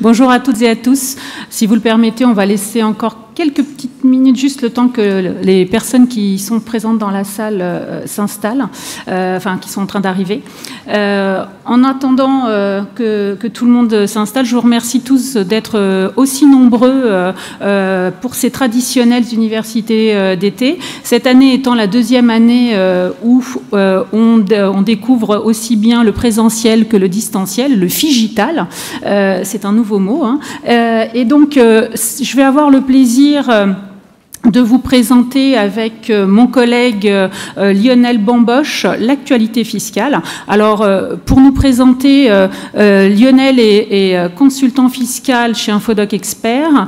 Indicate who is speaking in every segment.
Speaker 1: Bonjour à toutes et à tous. Si vous le permettez, on va laisser encore quelques petites minutes, juste le temps que les personnes qui sont présentes dans la salle s'installent, enfin qui sont en train d'arriver. En attendant que tout le monde s'installe, je vous remercie tous d'être aussi nombreux pour ces traditionnelles universités d'été. Cette année étant la deuxième année où on découvre aussi bien le présentiel que le distanciel, le figital, c'est un nouveau mot. Hein. Et donc, je vais avoir le plaisir de vous présenter avec mon collègue Lionel Bamboche l'actualité fiscale. Alors, pour nous présenter, Lionel est consultant fiscal chez Infodoc Expert,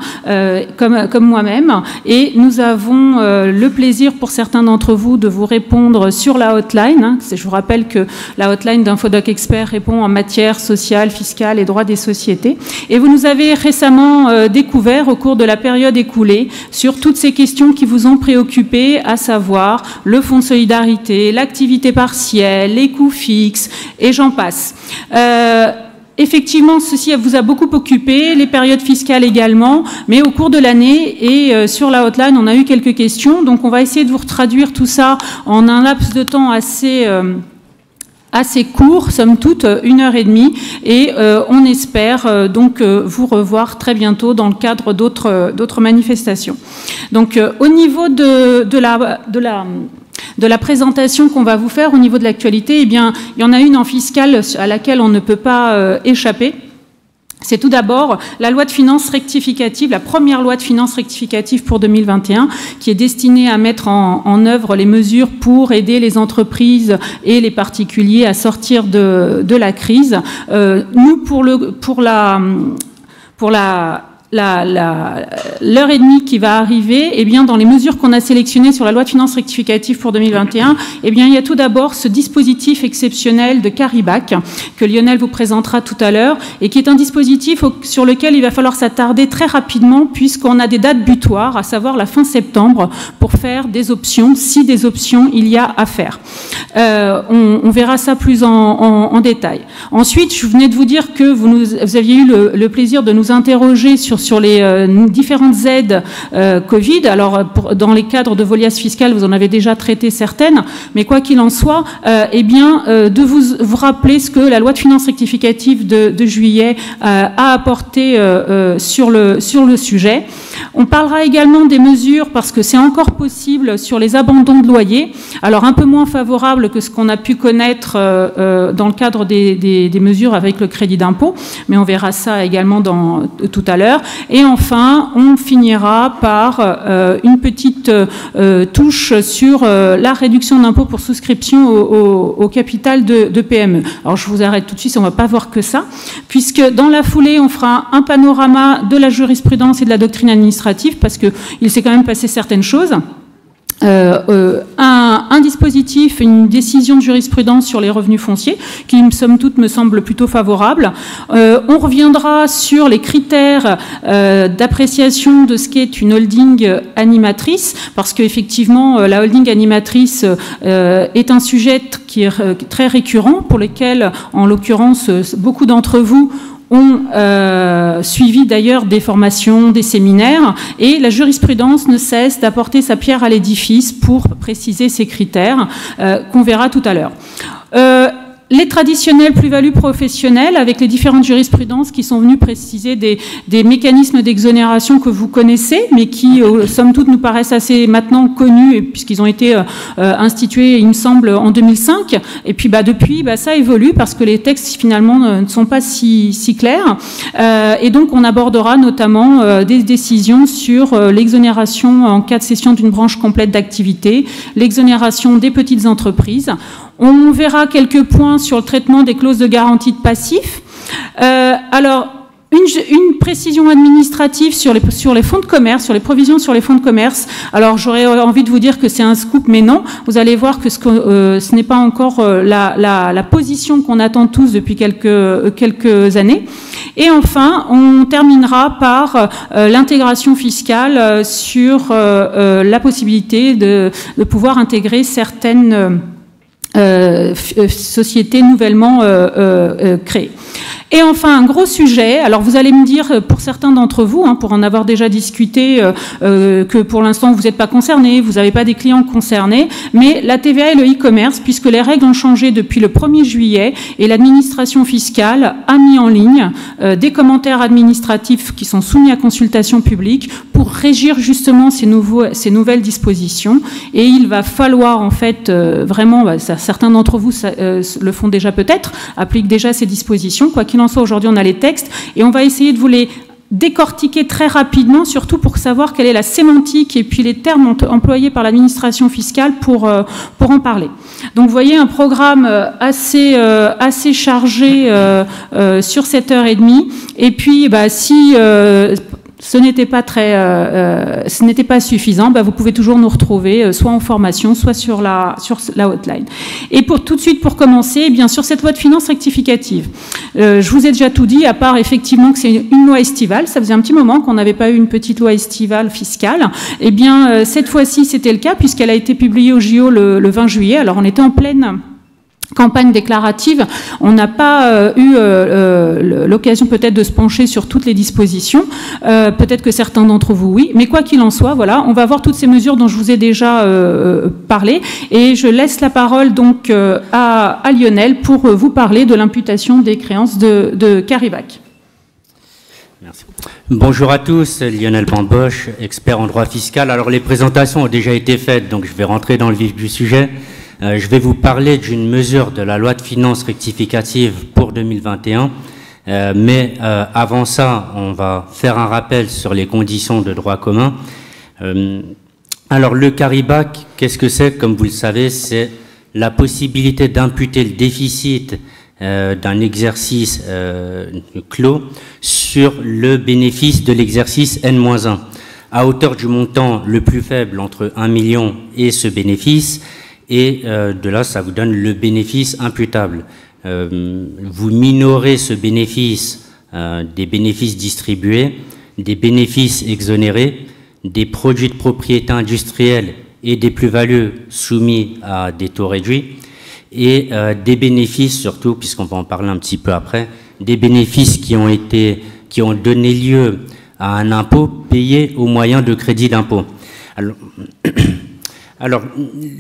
Speaker 1: comme moi-même, et nous avons le plaisir pour certains d'entre vous de vous répondre sur la hotline. Je vous rappelle que la hotline d'Infodoc Expert répond en matière sociale, fiscale et droit des sociétés. Et vous nous avez récemment découvert au cours de la période écoulée sur toutes ces questions qui vous ont préoccupé, à savoir le fonds de solidarité, l'activité partielle, les coûts fixes, et j'en passe. Effectivement, ceci vous a beaucoup occupé, les périodes fiscales également, mais au cours de l'année et sur la hotline, on a eu quelques questions, donc on va essayer de vous traduire tout ça en un laps de temps assez court, somme toute, 1h30, et on espère donc vous revoir très bientôt dans le cadre d'autres manifestations. Donc au niveau de la présentation qu'on va vous faire, au niveau de l'actualité, eh bien, il y en a une en fiscale à laquelle on ne peut pas échapper. C'est tout d'abord la loi de finances rectificative, la première loi de finances rectificative pour 2021, qui est destinée à mettre en œuvre les mesures pour aider les entreprises et les particuliers à sortir de la crise. Nous, pour l'heure et demie qui va arriver, eh bien, dans les mesures qu'on a sélectionnées sur la loi de finances rectificative pour 2021, eh bien, il y a tout d'abord ce dispositif exceptionnel de carry-back que Lionel vous présentera tout à l'heure et qui est un dispositif sur lequel il va falloir s'attarder très rapidement puisqu'on a des dates butoirs, à savoir la fin septembre, pour faire des options, si des options il y a à faire. On verra ça plus en détail. Ensuite, je venais de vous dire que vous aviez eu le plaisir de nous interroger sur les différentes aides Covid. Alors, dans les cadres de Volias fiscale, vous en avez déjà traité certaines, mais quoi qu'il en soit, eh bien, de vous rappeler ce que la loi de finances rectificative de juillet a apporté sur le sujet. On parlera également des mesures, parce que c'est encore possible, sur les abandons de loyer. Alors, un peu moins favorable que ce qu'on a pu connaître dans le cadre des mesures avec le crédit d'impôt, mais on verra ça également tout à l'heure. Et enfin, on finira par une petite touche sur la réduction d'impôt pour souscription au capital de PME. Alors, je vous arrête tout de suite, on ne va pas voir que ça, puisque dans la foulée, on fera un panorama de la jurisprudence et de la doctrine administrative, parce qu'il s'est quand même passé certaines choses. Un dispositif, une décision de jurisprudence sur les revenus fonciers qui, somme toute, me semble plutôt favorable. On reviendra sur les critères d'appréciation de ce qu'est une holding animatrice, parce qu'effectivement, la holding animatrice est un sujet qui est très récurrent, pour lequel, en l'occurrence, beaucoup d'entre vous ont suivi d'ailleurs des formations, des séminaires, et la jurisprudence ne cesse d'apporter sa pierre à l'édifice pour préciser ces critères qu'on verra tout à l'heure. Les traditionnelles plus-values professionnelles avec les différentes jurisprudences qui sont venues préciser des mécanismes d'exonération que vous connaissez, mais qui, somme toute, nous paraissent assez maintenant connus, puisqu'ils ont été institués, il me semble, en 2005. Et puis, depuis, ça évolue parce que les textes, finalement, ne sont pas si clairs. Et donc, on abordera notamment des décisions sur l'exonération en cas de cession d'une branche complète d'activité, l'exonération des petites entreprises. On verra quelques points sur le traitement des clauses de garantie de passifs. Alors, une précision administrative sur les fonds de commerce, sur les provisions sur les fonds de commerce. Alors, j'aurais envie de vous dire que c'est un scoop, mais non. Vous allez voir que ce n'est pas encore la position qu'on attend tous depuis quelques années. Et enfin, on terminera par l'intégration fiscale sur la possibilité de pouvoir intégrer certaines sociétés nouvellement créées. Et enfin, un gros sujet, alors vous allez me dire, pour certains d'entre vous, pour en avoir déjà discuté, que pour l'instant vous n'êtes pas concernés, vous n'avez pas des clients concernés, mais la TVA et le e-commerce, puisque les règles ont changé depuis le 1er juillet, et l'administration fiscale a mis en ligne des commentaires administratifs qui sont soumis à consultation publique pour régir justement ces nouvelles dispositions. Et il va falloir en fait vraiment, certains d'entre vous le font déjà peut-être, appliquent déjà ces dispositions, quoi qu'il en soit, aujourd'hui on a les textes et on va essayer de vous les décortiquer très rapidement, surtout pour savoir quelle est la sémantique et puis les termes employés par l'administration fiscale pour en parler. Donc vous voyez un programme assez chargé sur 7h30 et puis si ce n'était pas suffisant, vous pouvez toujours nous retrouver soit en formation, soit sur la hotline. Et tout de suite, pour commencer, bien sûr, cette loi de finances rectificative. Je vous ai déjà tout dit, à part effectivement que c'est une loi estivale. Ça faisait un petit moment qu'on n'avait pas eu une petite loi estivale fiscale. Eh bien, cette fois-ci, c'était le cas, puisqu'elle a été publiée au JO le 20 juillet. Alors, on était en pleine campagne déclarative, on n'a pas eu l'occasion peut-être de se pencher sur toutes les dispositions, peut-être que certains d'entre vous oui, mais quoi qu'il en soit, voilà, on va voir toutes ces mesures dont je vous ai déjà parlé, et je laisse la parole donc à Lionel pour vous parler de l'imputation des créances de Caribac.
Speaker 2: Merci. Bonjour à tous, Lionel Bamboche, expert en droit fiscal. Alors les présentations ont déjà été faites, donc je vais rentrer dans le vif du sujet. Je vais vous parler d'une mesure de la loi de finances rectificative pour 2021, mais avant ça, on va faire un rappel sur les conditions de droit commun. Alors le Caribac, qu'est-ce que c'est? Comme vous le savez, c'est la possibilité d'imputer le déficit d'un exercice clos sur le bénéfice de l'exercice N-1, à hauteur du montant le plus faible entre 1 million et ce bénéfice. Et de là, ça vous donne le bénéfice imputable. Vous minorez ce bénéfice des bénéfices distribués, des bénéfices exonérés, des produits de propriété industrielle et des plus-values soumis à des taux réduits, et des bénéfices surtout, puisqu'on va en parler un petit peu après, des bénéfices qui ont donné lieu à un impôt payé au moyen de crédit d'impôt. Alors,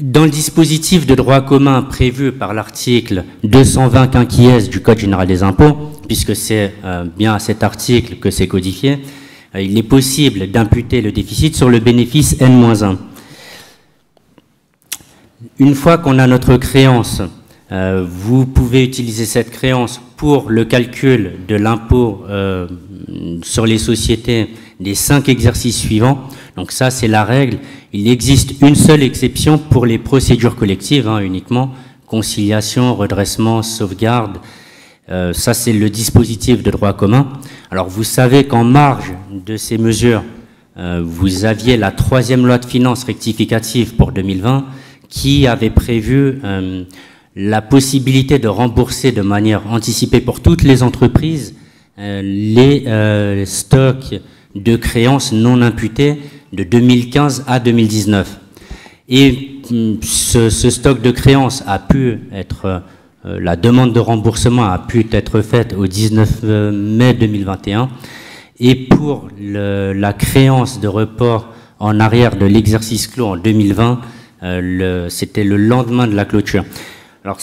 Speaker 2: dans le dispositif de droit commun prévu par l'article 220 quinquies du Code général des impôts, puisque c'est bien à cet article que c'est codifié, il est possible d'imputer le déficit sur le bénéfice N-1. Une fois qu'on a notre créance, vous pouvez utiliser cette créance pour le calcul de l'impôt sur les sociétés des 5 exercices suivants. Donc ça, c'est la règle. Il existe une seule exception pour les procédures collectives, uniquement. Conciliation, redressement, sauvegarde. Ça, c'est le dispositif de droit commun. Alors, vous savez qu'en marge de ces mesures, vous aviez la 3e loi de finances rectificative pour 2020 qui avait prévu la possibilité de rembourser de manière anticipée pour toutes les entreprises les stocks de créances non imputées de 2015 à 2019. Et ce stock de créances a pu être, la demande de remboursement a pu être faite au 19 mai 2021. Et pour la créance de report en arrière de l'exercice clos en 2020, c'était le lendemain de la clôture. Alors,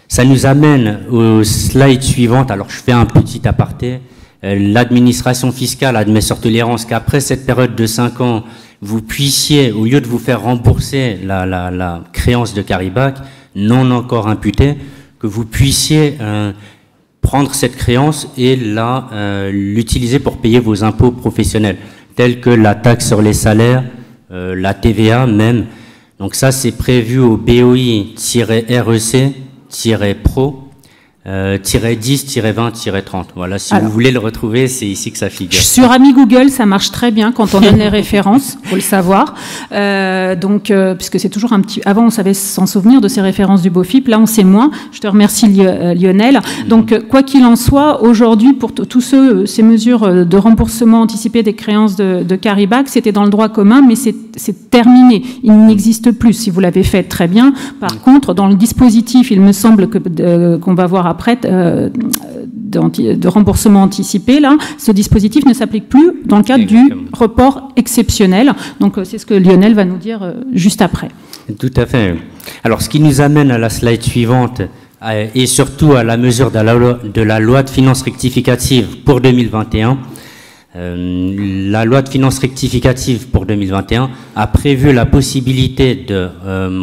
Speaker 2: ça nous amène au slide suivante. Alors, je fais un petit aparté. L'administration fiscale admet sur tolérance qu'après cette période de 5 ans, vous puissiez, au lieu de vous faire rembourser la créance de Caribac, non encore imputée, que vous puissiez prendre cette créance et l'utiliser pour payer vos impôts professionnels, tels que la taxe sur les salaires, la TVA même. Donc ça, c'est prévu au BOI-REC-Pro -10-20-30. Voilà, si vous voulez le retrouver, c'est ici que ça figure.
Speaker 1: Sur Ami Google, ça marche très bien quand on donne les références, faut le savoir. Puisque c'est toujours un petit... Avant, on savait s'en souvenir de ces références du BOFIP, là, on sait moins. Je te remercie, Lionel. Donc, quoi qu'il en soit, aujourd'hui, pour tous ces mesures de remboursement anticipé des créances de Caribac, c'était dans le droit commun, mais c'est terminé. Il n'existe plus. Si vous l'avez fait, très bien. Par contre, dans le dispositif, il me semble qu'on va voir après, de remboursement anticipé, là, ce dispositif ne s'applique plus dans le cadre du report exceptionnel. Donc, c'est ce que Lionel va nous dire juste après.
Speaker 2: Tout à fait. Alors, ce qui nous amène à la slide suivante, et surtout à la mesure de la loi de finances rectificative pour 2021. La loi de finances rectificative pour 2021 a prévu la possibilité de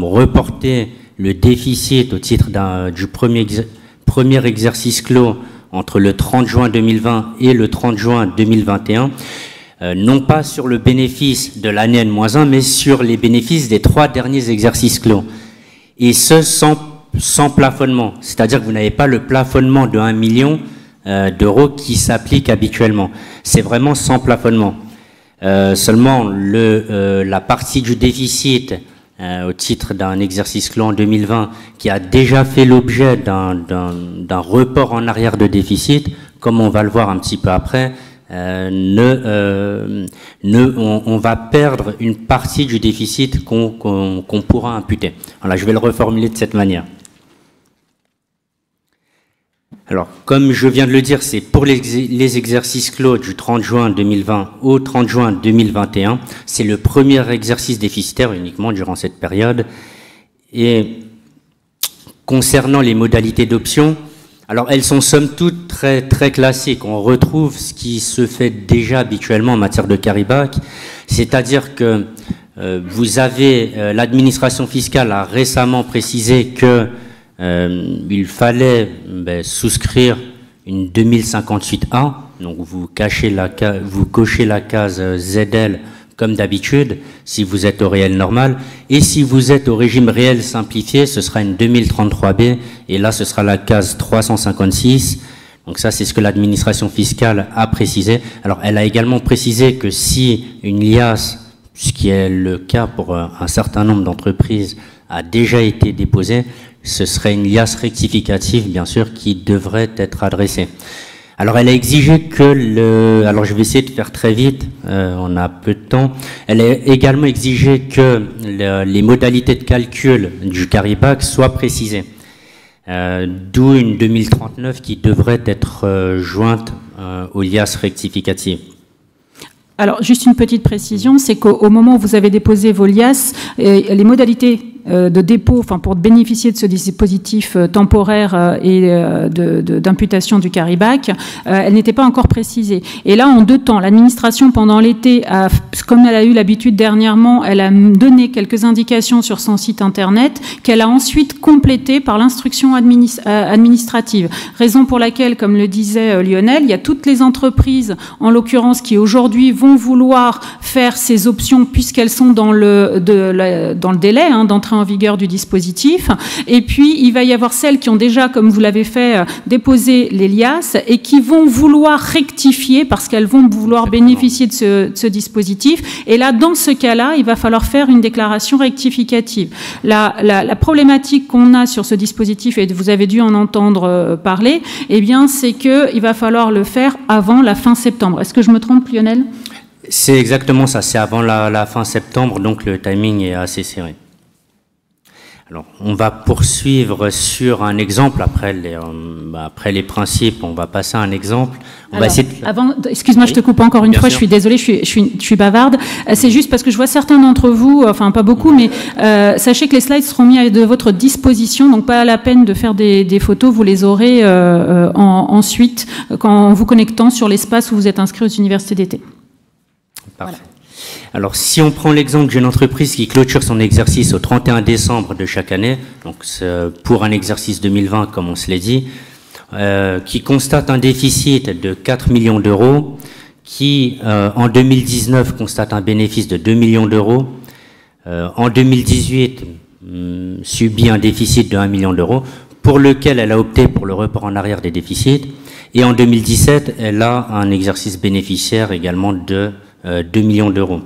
Speaker 2: reporter le déficit au titre du premier exercice clos entre le 30 juin 2020 et le 30 juin 2021, non pas sur le bénéfice de l'année N-1, mais sur les bénéfices des 3 derniers exercices clos. Et ce, sans plafonnement. C'est-à-dire que vous n'avez pas le plafonnement de 1 million d'euros qui s'applique habituellement. C'est vraiment sans plafonnement. Seulement, la partie du déficit au titre d'un exercice clos en 2020 qui a déjà fait l'objet d'un report en arrière de déficit, comme on va le voir un petit peu après, on va perdre une partie du déficit qu'on pourra imputer. Voilà, je vais le reformuler de cette manière. Alors, comme je viens de le dire, c'est pour les exercices clos du 30 juin 2020 au 30 juin 2021. C'est le premier exercice déficitaire uniquement durant cette période. Et concernant les modalités d'option, alors elles sont somme toute très classiques. On retrouve ce qui se fait déjà habituellement en matière de Caribac, c'est-à-dire que vous avez l'administration fiscale a récemment précisé que il fallait souscrire une 2058A, donc vous cochez la case ZL comme d'habitude, si vous êtes au réel normal, et si vous êtes au régime réel simplifié, ce sera une 2033B, et là ce sera la case 356, donc ça c'est ce que l'administration fiscale a précisé. Alors elle a également précisé que si une liasse, ce qui est le cas pour un certain nombre d'entreprises, a déjà été déposée, ce serait une liasse rectificative, bien sûr, qui devrait être adressée. Alors, elle a exigé que alors je vais essayer de faire très vite, on a peu de temps. Elle a également exigé que les modalités de calcul du Caribac soient précisées. D'où une 2039 qui devrait être jointe aux liasses rectificatives.
Speaker 1: Alors, juste une petite précision, c'est qu'au moment où vous avez déposé vos liasses, les modalités de dépôt, enfin pour bénéficier de ce dispositif temporaire et d'imputation du Caribac, elle n'était pas encore précisée. Et là, en 2 temps, l'administration pendant l'été, comme elle a eu l'habitude dernièrement, elle a donné quelques indications sur son site internet qu'elle a ensuite complétées par l'instruction administrative. Raison pour laquelle, comme le disait Lionel, il y a toutes les entreprises, en l'occurrence, qui aujourd'hui vont vouloir faire ces options puisqu'elles sont dans le délai d'entrée en vigueur du dispositif. Et puis, il va y avoir celles qui ont déjà, comme vous l'avez fait, déposé les liasses et qui vont vouloir rectifier parce qu'elles vont vouloir bénéficier de ce dispositif. Et là, dans ce cas-là, il va falloir faire une déclaration rectificative. La problématique qu'on a sur ce dispositif, et vous avez dû en entendre parler, eh bien, c'est qu'il va falloir le faire avant la fin septembre. Est-ce que je me trompe, Lionel ?
Speaker 2: C'est exactement ça, c'est avant la fin septembre, donc le timing est assez serré. Alors, on va poursuivre sur un exemple, après les principes, on va passer à un exemple. Excuse-moi, je te coupe encore une fois, je suis désolée, je suis bavarde. C'est juste parce que je vois certains d'entre vous, enfin pas beaucoup, mais sachez que les slides seront mis à de votre disposition, donc pas la peine de faire des photos, vous les aurez ensuite en vous connectant sur l'espace où vous êtes inscrit aux universités d'été. Parfait. Voilà. Alors, si on prend l'exemple d'une entreprise qui clôture son exercice au 31 décembre de chaque année, donc pour un exercice 2020, comme on se l'est dit, qui constate un déficit de 4 millions d'euros, qui, en 2019, constate un bénéfice de 2 millions d'euros, en 2018, subit un déficit de 1 million d'euros, pour lequel elle a opté pour le report en arrière des déficits. Et en 2017, elle a un exercice bénéficiaire également de 2 millions d'euros.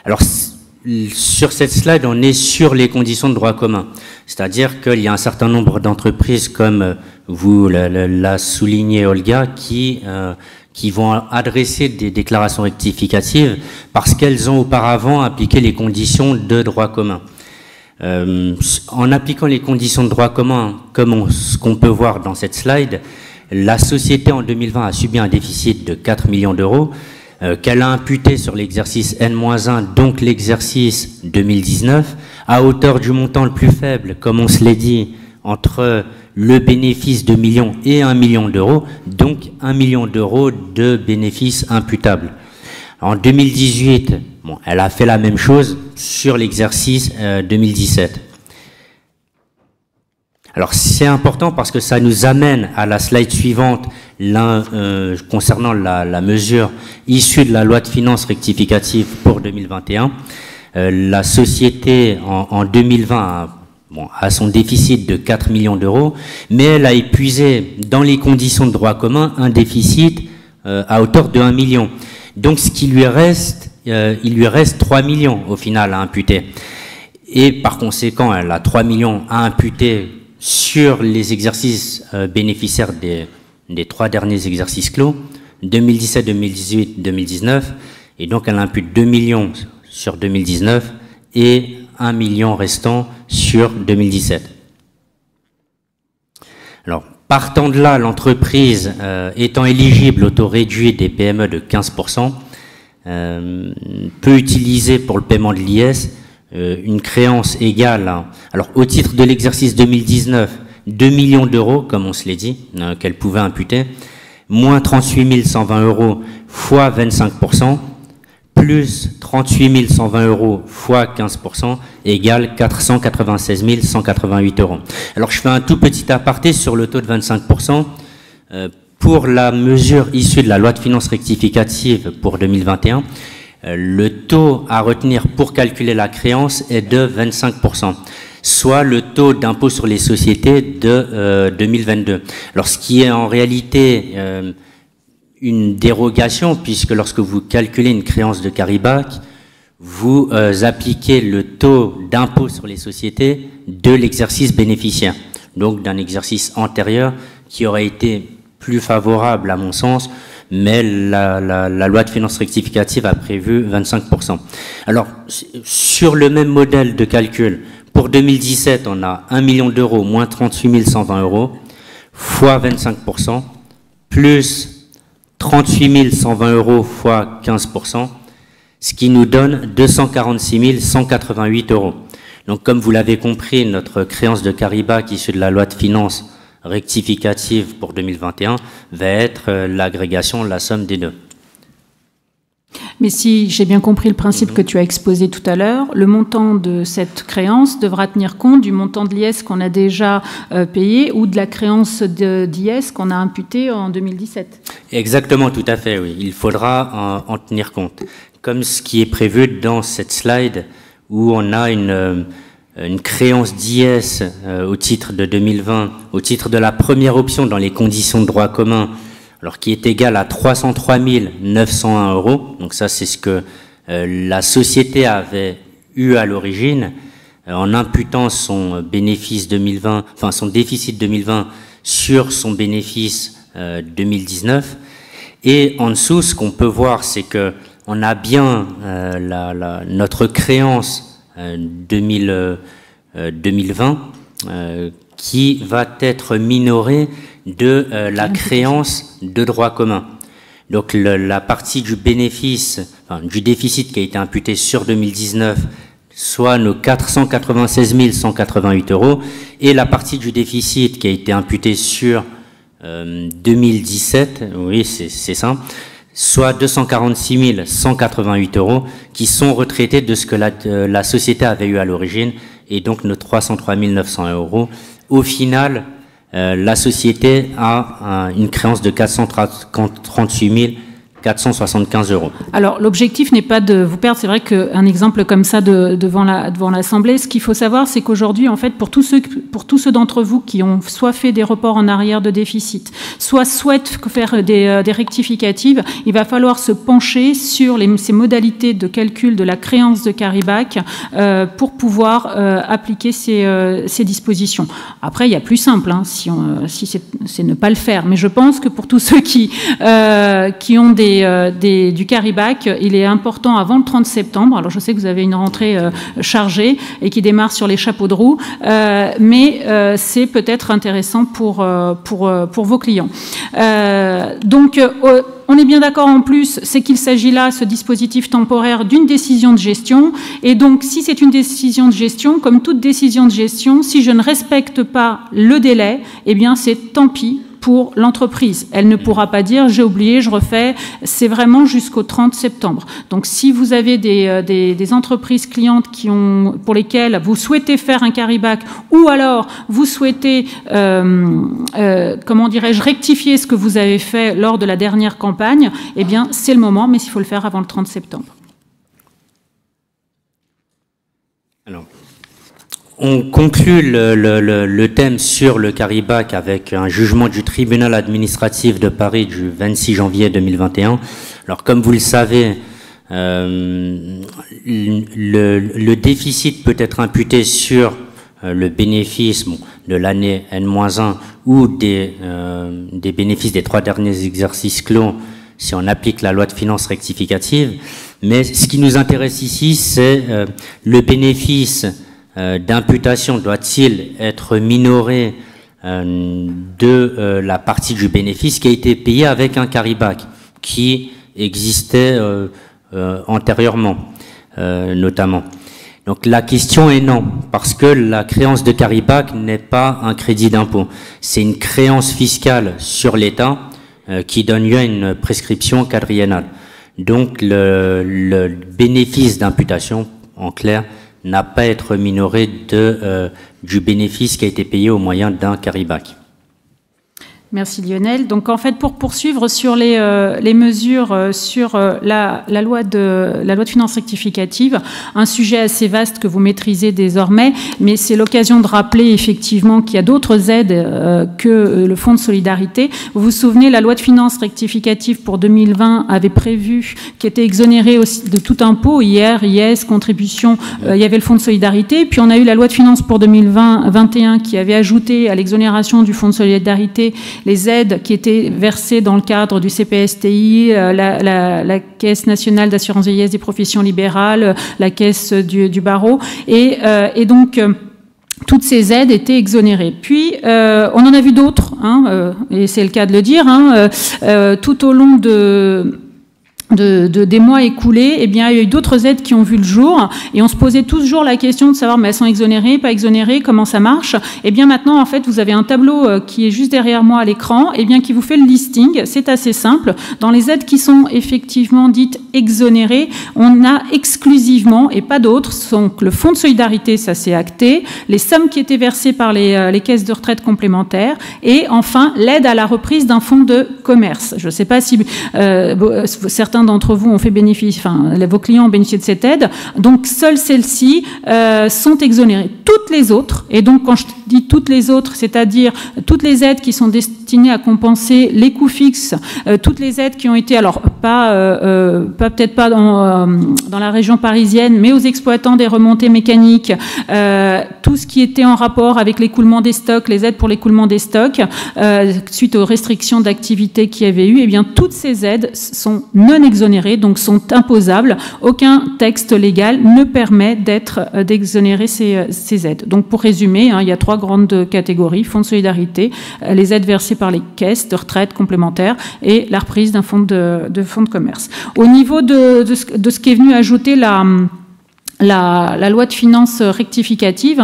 Speaker 2: Alors, sur cette slide, on est sur les conditions de droit commun. C'est-à-dire qu'il y a un certain nombre d'entreprises, comme vous l'a souligné Olga, qui vont adresser des déclarations rectificatives parce qu'elles ont auparavant appliqué les conditions de droit commun. En appliquant les conditions de droit commun, comme ce qu'on peut voir dans cette slide, la société en 2020 a subi un déficit de 4 millions d'euros qu'elle a imputé sur l'exercice N-1, donc l'exercice 2019, à hauteur du montant le plus faible, comme on se l'est dit, entre le bénéfice de millions et 1 million d'euros, donc 1 million d'euros de bénéfices imputables. En 2018, bon, elle a fait la même chose sur l'exercice 2017. Alors c'est important parce que ça nous amène à la slide suivante concernant la mesure issue de la loi de finances rectificative pour 2021. La société en 2020 a son déficit de 4 millions d'euros, mais elle a épuisé dans les conditions de droit commun un déficit à hauteur de 1 million. Donc ce qui lui reste, il lui reste 3 millions au final à imputer. Et par conséquent, elle a 3 millions à imputer sur les exercices bénéficiaires des 3 derniers exercices clos, 2017, 2018, 2019, et donc elle impute 2 millions sur 2019 et 1 million restant sur 2017. Alors, partant de là, l'entreprise étant éligible au taux réduit des PME de 15%, peut utiliser pour le paiement de l'IS une créance égale à, alors au titre de l'exercice 2019, 2 millions d'euros, comme on se l'est dit, qu'elle pouvait imputer, moins 38 120 euros fois 25%, plus 38 120 euros fois 15%, égale 496 188 euros. Alors je fais un tout petit aparté sur le taux de 25%. Pour la mesure issue de la loi de finances rectificative pour 2021, le taux à retenir pour calculer la créance est de 25%, soit le taux d'impôt sur les sociétés de 2022. Alors ce qui est en réalité une dérogation, puisque lorsque vous calculez une créance de carry-back, vous appliquez le taux d'impôt sur les sociétés de l'exercice bénéficiaire, donc d'un exercice antérieur qui aurait été plus favorable à mon sens, mais la loi de finances rectificative a prévu 25%. Alors, sur le même modèle de calcul, pour 2017, on a 1 million d'euros moins 38 120 euros, fois 25%, plus 38 120 euros fois 15%, ce qui nous donne 246 188 euros. Donc, comme vous l'avez compris, notre créance de carry-back issue de la loi de finances rectificative pour 2021 va être l'agrégation, la somme des deux.
Speaker 1: Mais si j'ai bien compris le principe que tu as exposé tout à l'heure, le montant de cette créance devra tenir compte du montant de l'IS qu'on a déjà payé ou de la créance d'IS qu'on a imputée en 2017.
Speaker 2: Exactement, tout à fait, oui. Il faudra en tenir compte. Comme ce qui est prévu dans cette slide où on a une créance d'IS au titre de 2020, au titre de la première option dans les conditions de droit commun, alors qui est égale à 303 901 euros. Donc ça, c'est ce que la société avait eu à l'origine, en imputant son bénéfice 2020, enfin son déficit 2020 sur son bénéfice 2019. Et en dessous, ce qu'on peut voir, c'est que on a bien notre créance 2020 qui va être minorée de la créance de droit commun. Donc la partie du bénéfice, enfin, du déficit qui a été imputé sur 2019, soit nos 496 188 euros, et la partie du déficit qui a été imputée sur 2017, oui c'est ça, soit 246 188 euros qui sont retraités de ce que la société avait eu à l'origine, et donc nos 303 900 euros. Au final, la société a une créance de 438 475 €.
Speaker 1: Alors, l'objectif n'est pas de vous perdre. C'est vrai qu'un exemple comme ça devant l'Assemblée, ce qu'il faut savoir, c'est qu'aujourd'hui, en fait, pour tous ceux d'entre vous qui ont soit fait des reports en arrière de déficit, soit souhaitent faire des rectificatives, il va falloir se pencher sur ces modalités de calcul de la créance de carry-back pour pouvoir appliquer ces dispositions. Après, il y a plus simple, hein, si c'est ne pas le faire. Mais je pense que pour tous ceux qui ont du carry-back, il est important avant le 30 septembre. Alors je sais que vous avez une rentrée chargée et qui démarre sur les chapeaux de roue, mais c'est peut-être intéressant pour vos clients. Donc on est bien d'accord en plus, c'est qu'il s'agit là, ce dispositif temporaire, d'une décision de gestion. Et donc, si c'est une décision de gestion, comme toute décision de gestion, si je ne respecte pas le délai, eh bien, c'est tant pis pour l'entreprise. Elle ne pourra pas dire « j'ai oublié, je refais ». C'est vraiment jusqu'au 30 septembre. Donc, si vous avez des entreprises clientes pour lesquelles vous souhaitez faire un carry-back ou alors vous souhaitez, comment dirais-je, rectifier ce que vous avez fait lors de la dernière campagne, eh bien, c'est le moment, mais il faut le faire avant le 30 septembre.
Speaker 2: Alors, on conclut le thème sur le carry-back avec un jugement du tribunal administratif de Paris du 26 janvier 2021. Alors, comme vous le savez, le déficit peut être imputé sur le bénéfice de l'année N-1 ou des bénéfices des 3 derniers exercices clos si on applique la loi de finances rectificative. Mais ce qui nous intéresse ici, c'est le bénéfice d'imputation doit-il être minoré de la partie du bénéfice qui a été payé avec un carry-back qui existait antérieurement, notamment. Donc la question est non, parce que la créance de carry-back n'est pas un crédit d'impôt. C'est une créance fiscale sur l'État qui donne lieu à une prescription quadriennale. Donc le bénéfice d'imputation, en clair, n'a pas à être minoré du bénéfice qui a été payé au moyen d'un carry-back.
Speaker 1: Merci Lionel. Donc en fait, pour poursuivre sur les mesures sur la loi de finances rectificative, un sujet assez vaste que vous maîtrisez désormais, mais c'est l'occasion de rappeler effectivement qu'il y a d'autres aides que le Fonds de solidarité. Vous vous souvenez, la loi de finances rectificative pour 2020 avait prévu qu'il était exonéré aussi de tout impôt, IR, IS, contribution, il y avait le Fonds de solidarité, puis on a eu la loi de finances pour 2021 qui avait ajouté à l'exonération du Fonds de solidarité les aides qui étaient versées dans le cadre du CPSTI, la Caisse nationale d'assurance vieillesse des professions libérales, la Caisse du barreau, et donc toutes ces aides étaient exonérées. Puis, on en a vu d'autres, hein, et c'est le cas de le dire, hein, tout au long des mois écoulés, eh bien, il y a eu d'autres aides qui ont vu le jour, et on se posait toujours la question de savoir, mais elles sont exonérées, pas exonérées, comment ça marche? Eh bien, maintenant, en fait, vous avez un tableau qui est juste derrière moi à l'écran, eh bien, qui vous fait le listing. C'est assez simple. Dans les aides qui sont effectivement dites exonérées, on a exclusivement, et pas d'autres, donc le Fonds de solidarité, ça c'est acté, les sommes qui étaient versées par les caisses de retraite complémentaires, et enfin, l'aide à la reprise d'un fonds de commerce. Je ne sais pas si certains d'entre vous ont fait bénéfice, enfin, vos clients ont bénéficié de cette aide. Donc, seules celles-ci sont exonérées. Toutes les autres, et donc quand je dis toutes les autres, c'est-à-dire toutes les aides qui sont destinées à compenser les coûts fixes, toutes les aides qui ont été, alors peut-être pas dans la région parisienne, mais aux exploitants des remontées mécaniques, tout ce qui était en rapport avec l'écoulement des stocks, les aides pour l'écoulement des stocks, suite aux restrictions d'activité qu'il y avait eu, eh bien toutes ces aides sont non exonérées, donc sont imposables. Aucun texte légal ne permet d'exonérer ces aides. Donc pour résumer, hein, il y a 3 grandes catégories: fonds de solidarité, les aides versées par les caisses de retraite complémentaires et la reprise d'un fonds de commerce. Au niveau de ce qui est venu ajouter la loi de finances rectificative,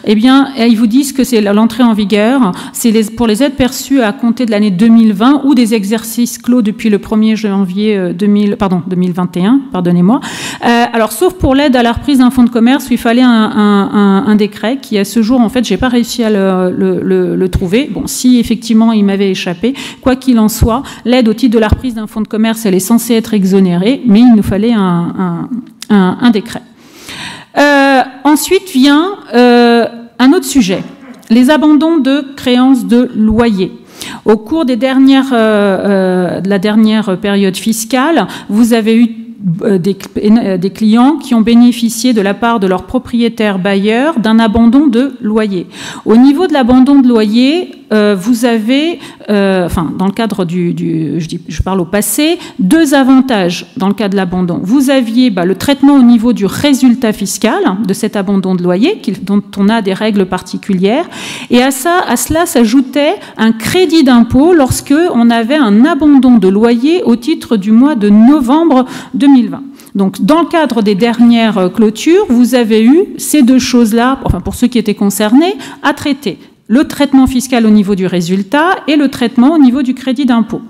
Speaker 1: eh bien, ils vous disent que c'est l'entrée en vigueur, c'est pour les aides perçues à compter de l'année 2020 ou des exercices clos depuis le 1er janvier 2021, pardonnez-moi. Alors, sauf pour l'aide à la reprise d'un fonds de commerce où il fallait un décret qui, à ce jour, en fait, j'ai pas réussi à le trouver. Bon, si effectivement il m'avait échappé, quoi qu'il en soit, l'aide au titre de la reprise d'un fonds de commerce, elle est censée être exonérée, mais il nous fallait un décret. Ensuite vient un autre sujet, les abandons de créances de loyer. Au cours de la dernière période fiscale, vous avez eu des clients qui ont bénéficié de la part de leurs propriétaires bailleurs d'un abandon de loyer. Au niveau de l'abandon de loyer, vous avez, dans le cadre je parle au passé, deux avantages dans le cas de l'abandon. Vous aviez le traitement au niveau du résultat fiscal de cet abandon de loyer, dont on a des règles particulières, et à cela s'ajoutait un crédit d'impôt lorsque on avait un abandon de loyer au titre du mois de novembre 2020. Donc, dans le cadre des dernières clôtures, vous avez eu ces deux choses-là, pour ceux qui étaient concernés, à traiter. Le traitement fiscal au niveau du résultat et le traitement au niveau du crédit d'impôt.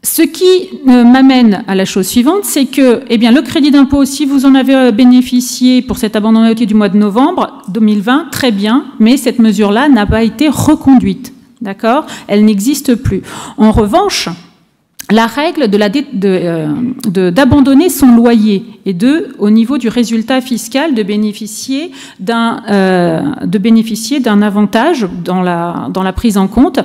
Speaker 1: Ce qui m'amène à la chose suivante, c'est que le crédit d'impôt, si vous en avez bénéficié pour cet abandon du mois de novembre 2020, très bien, mais cette mesure-là n'a pas été reconduite. D'accord ? Elle n'existe plus. En revanche, la règle d'abandonner son loyer et au niveau du résultat fiscal, de bénéficier d'un avantage dans la prise en compte,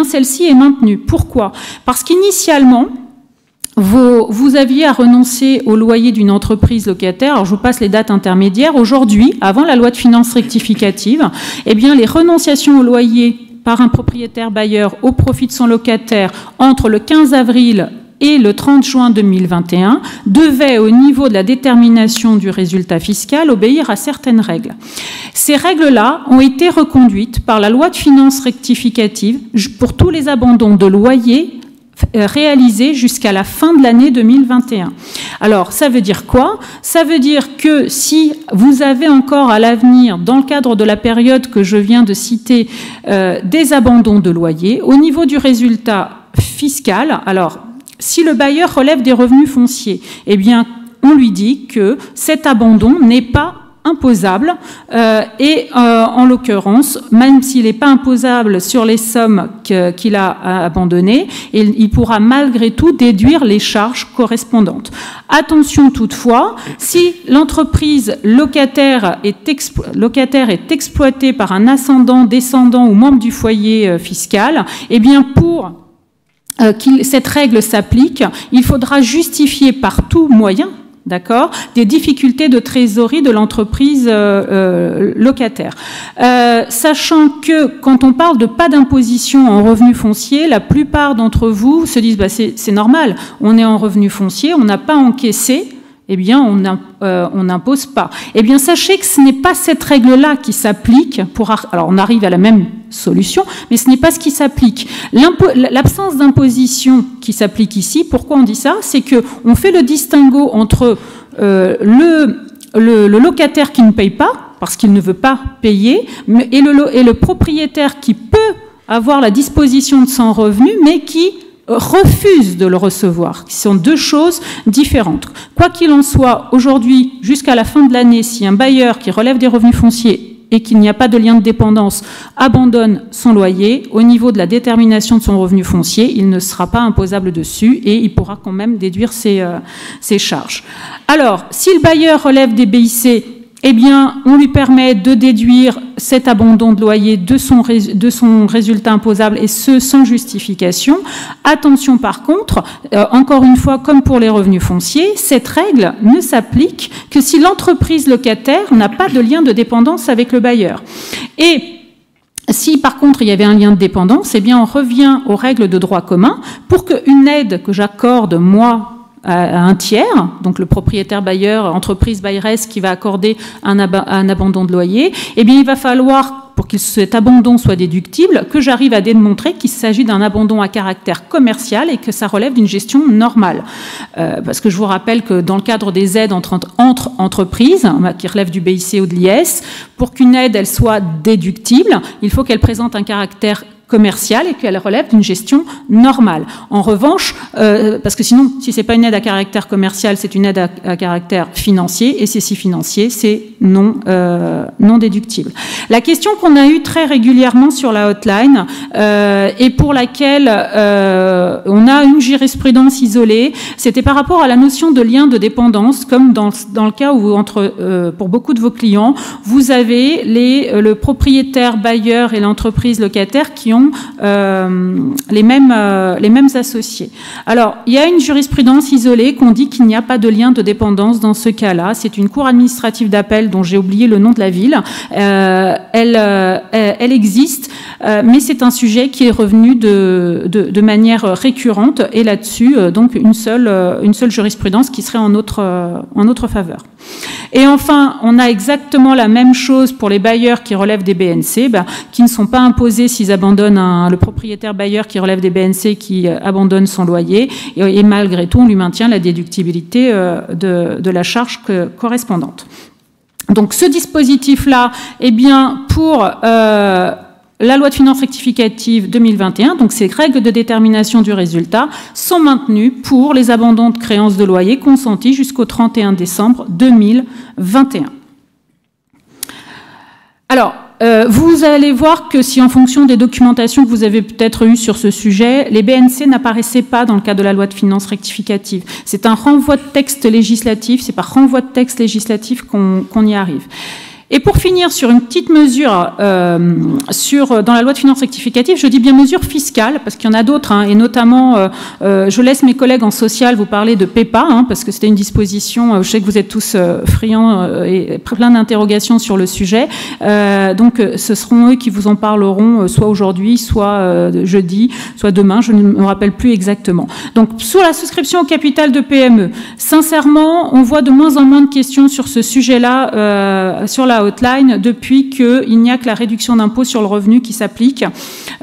Speaker 1: celle-ci est maintenue. Pourquoi ? Parce qu'initialement, vous aviez à renoncer au loyer d'une entreprise locataire. Alors, je vous passe les dates intermédiaires. Aujourd'hui, avant la loi de finances rectificative, les renonciations au loyer par un propriétaire bailleur au profit de son locataire entre le 15 avril et le 30 juin 2021 devait, au niveau de la détermination du résultat fiscal, obéir à certaines règles. Ces règles-là ont été reconduites par la loi de finances rectificative pour tous les abandons de loyer réalisés jusqu'à la fin de l'année 2021. Alors, ça veut dire quoi ? Ça veut dire que si vous avez encore à l'avenir, dans le cadre de la période que je viens de citer, des abandons de loyer, au niveau du résultat fiscal, alors, si le bailleur relève des revenus fonciers, on lui dit que cet abandon n'est pas imposable en l'occurrence, même s'il n'est pas imposable sur les sommes qu'il a abandonnées, il pourra malgré tout déduire les charges correspondantes. Attention toutefois, si l'entreprise locataire est exploitée par un ascendant, descendant ou membre du foyer fiscal, pour que cette règle s'applique, il faudra justifier par tout moyen, d'accord, des difficultés de trésorerie de l'entreprise locataire. Sachant que quand on parle de pas d'imposition en revenu foncier, la plupart d'entre vous se disent c'est normal, on est en revenu foncier, on n'a pas encaissé, on n'impose pas. Sachez que ce n'est pas cette règle-là qui s'applique alors on arrive à la même solution, mais ce n'est pas ce qui s'applique. L'absence d'imposition qui s'applique ici, pourquoi on dit ça ? C'est qu'on fait le distinguo entre le locataire qui ne paye pas, parce qu'il ne veut pas payer, et le propriétaire qui peut avoir la disposition de son revenu, mais qui refuse de le recevoir. Ce sont deux choses différentes. Quoi qu'il en soit, aujourd'hui, jusqu'à la fin de l'année, si un bailleur qui relève des revenus fonciers et qu'il n'y a pas de lien de dépendance abandonne son loyer, au niveau de la détermination de son revenu foncier, il ne sera pas imposable dessus et il pourra quand même déduire ses charges. Alors, si le bailleur relève des BIC, on lui permet de déduire cet abandon de loyer de son résultat imposable, et ce, sans justification. Attention par contre, encore une fois, comme pour les revenus fonciers, cette règle ne s'applique que si l'entreprise locataire n'a pas de lien de dépendance avec le bailleur. Et si par contre il y avait un lien de dépendance, on revient aux règles de droit commun pour qu'une aide que j'accorde, moi, à un tiers, donc le propriétaire bailleur, entreprise bailleresse qui va accorder un abandon de loyer, il va falloir pour que cet abandon soit déductible que j'arrive à démontrer qu'il s'agit d'un abandon à caractère commercial et que ça relève d'une gestion normale. Parce que je vous rappelle que dans le cadre des aides entre entreprises, qui relèvent du BIC ou de l'IS, pour qu'une aide elle soit déductible, il faut qu'elle présente un caractère commerciale et qu'elle relève d'une gestion normale. En revanche, parce que sinon, si c'est pas une aide à caractère commercial, c'est une aide à caractère financier, et si financier, c'est non déductible. La question qu'on a eue très régulièrement sur la hotline et pour laquelle on a une jurisprudence isolée, c'était par rapport à la notion de lien de dépendance, comme dans le cas où pour beaucoup de vos clients, vous avez le propriétaire bailleur et l'entreprise locataire qui ont les mêmes associés. Alors, il y a une jurisprudence isolée qu'on dit qu'il n'y a pas de lien de dépendance dans ce cas-là. C'est une cour administrative d'appel dont j'ai oublié le nom de la ville. Elle existe, mais c'est un sujet qui est revenu de manière récurrente et là-dessus, donc une seule jurisprudence qui serait en notre faveur. Et enfin, on a exactement la même chose pour les bailleurs qui relèvent des BNC, qui ne sont pas imposés s'ils abandonnent le propriétaire bailleur qui relève des BNC qui abandonne son loyer, et malgré tout, on lui maintient la déductibilité de la charge correspondante. Donc ce dispositif-là, eh bien, pour la loi de finances rectificative 2021, donc ces règles de détermination du résultat, sont maintenues pour les abandons de créances de loyer consentis jusqu'au 31 décembre 2021. Alors, vous allez voir que si en fonction des documentations que vous avez peut-être eues sur ce sujet, les BNC n'apparaissaient pas dans le cadre de la loi de finances rectificative. C'est un renvoi de texte législatif, c'est par renvoi de texte législatif qu'on y arrive. Et pour finir sur une petite mesure dans la loi de finances rectificative, je dis bien mesure fiscale, parce qu'il y en a d'autres, et notamment, je laisse mes collègues en social vous parler de PEPA, parce que c'était une disposition, je sais que vous êtes tous friands et plein d'interrogations sur le sujet, donc ce seront eux qui vous en parleront, soit aujourd'hui, soit jeudi, soit demain, je ne me rappelle plus exactement. Donc sur la souscription au capital de PME, sincèrement, on voit de moins en moins de questions sur ce sujet-là, sur la hotline, depuis qu'il n'y a que la réduction d'impôt sur le revenu qui s'applique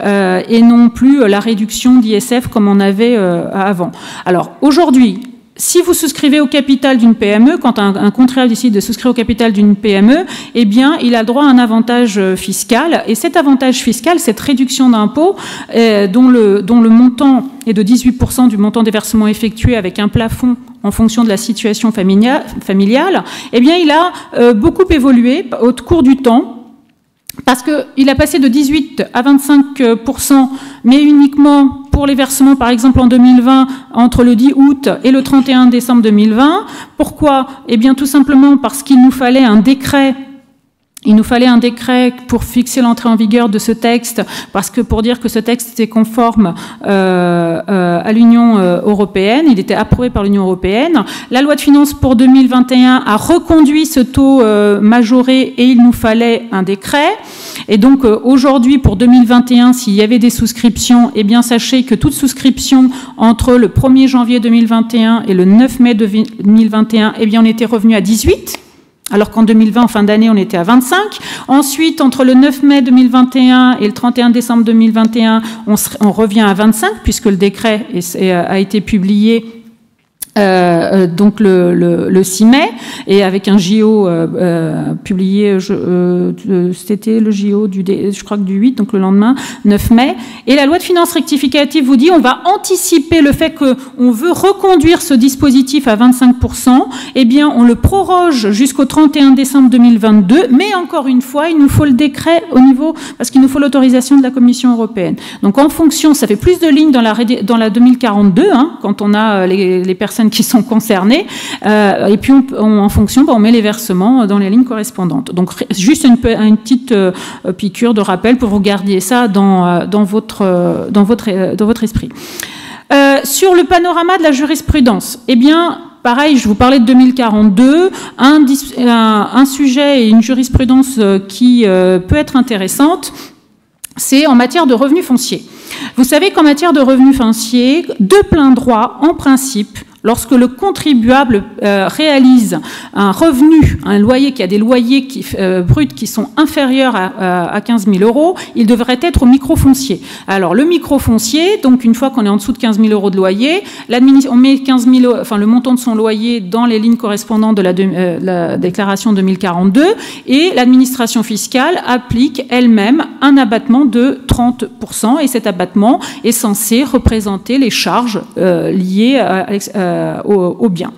Speaker 1: et non plus la réduction d'ISF comme on avait avant. Alors aujourd'hui, si vous souscrivez au capital d'une PME, quand un contribuable décide de souscrire au capital d'une PME, eh bien, il a le droit à un avantage fiscal. Et cet avantage fiscal, cette réduction d'impôt, dont le montant est de 18% du montant des versements effectués avec un plafond en fonction de la situation familiale, eh bien, il a beaucoup évolué au cours du temps. Parce qu'il a passé de 18 à 25%, mais uniquement pour les versements, par exemple, en 2020, entre le 10 août et le 31 décembre 2020. Pourquoi? Eh bien, tout simplement parce qu'il nous fallait un décret. Il nous fallait un décret pour fixer l'entrée en vigueur de ce texte, parce que pour dire que ce texte était conforme à l'Union européenne, il était approuvé par l'Union européenne. La loi de finances pour 2021 a reconduit ce taux majoré et il nous fallait un décret. Et donc aujourd'hui, pour 2021, s'il y avait des souscriptions, eh bien sachez que toute souscription entre le 1er janvier 2021 et le 9 mai 2021, eh bien on était revenu à 18. Alors qu'en 2020, en fin d'année, on était à 25. Ensuite, entre le 9 mai 2021 et le 31 décembre 2021, on revient à 25, puisque le décret a été publié donc le 6 mai, et avec un JO publié, c'était le JO je crois que du 8, donc le lendemain, 9 mai. Et la loi de finances rectificative vous dit on va anticiper le fait qu'on veut reconduire ce dispositif à 25%, eh bien on le proroge jusqu'au 31 décembre 2022, mais encore une fois, il nous faut le décret parce qu'il nous faut l'autorisation de la Commission européenne. Donc en fonction, ça fait plus de lignes dans la 2042, quand on a les personnes qui sont concernées, et puis en fonction, on met les versements dans les lignes correspondantes. Donc juste une petite piqûre de rappel pour vous garder ça dans votre esprit. Sur le panorama de la jurisprudence, eh bien, pareil, je vous parlais de 2042, un sujet et une jurisprudence qui peut être intéressante, c'est en matière de revenus fonciers. Vous savez qu'en matière de revenus fonciers, de plein droit, en principe, Lorsque le contribuable réalise un revenu, un loyer qui a des loyers bruts qui sont inférieurs à 15 000 €, il devrait être au microfoncier. Alors le microfoncier, donc une fois qu'on est en dessous de 15 000 € de loyer, on met 15 000, enfin le montant de son loyer dans les lignes correspondantes de la déclaration 2042, et l'administration fiscale applique elle-même un abattement de 30%, et cet abattement est censé représenter les charges liées au bien.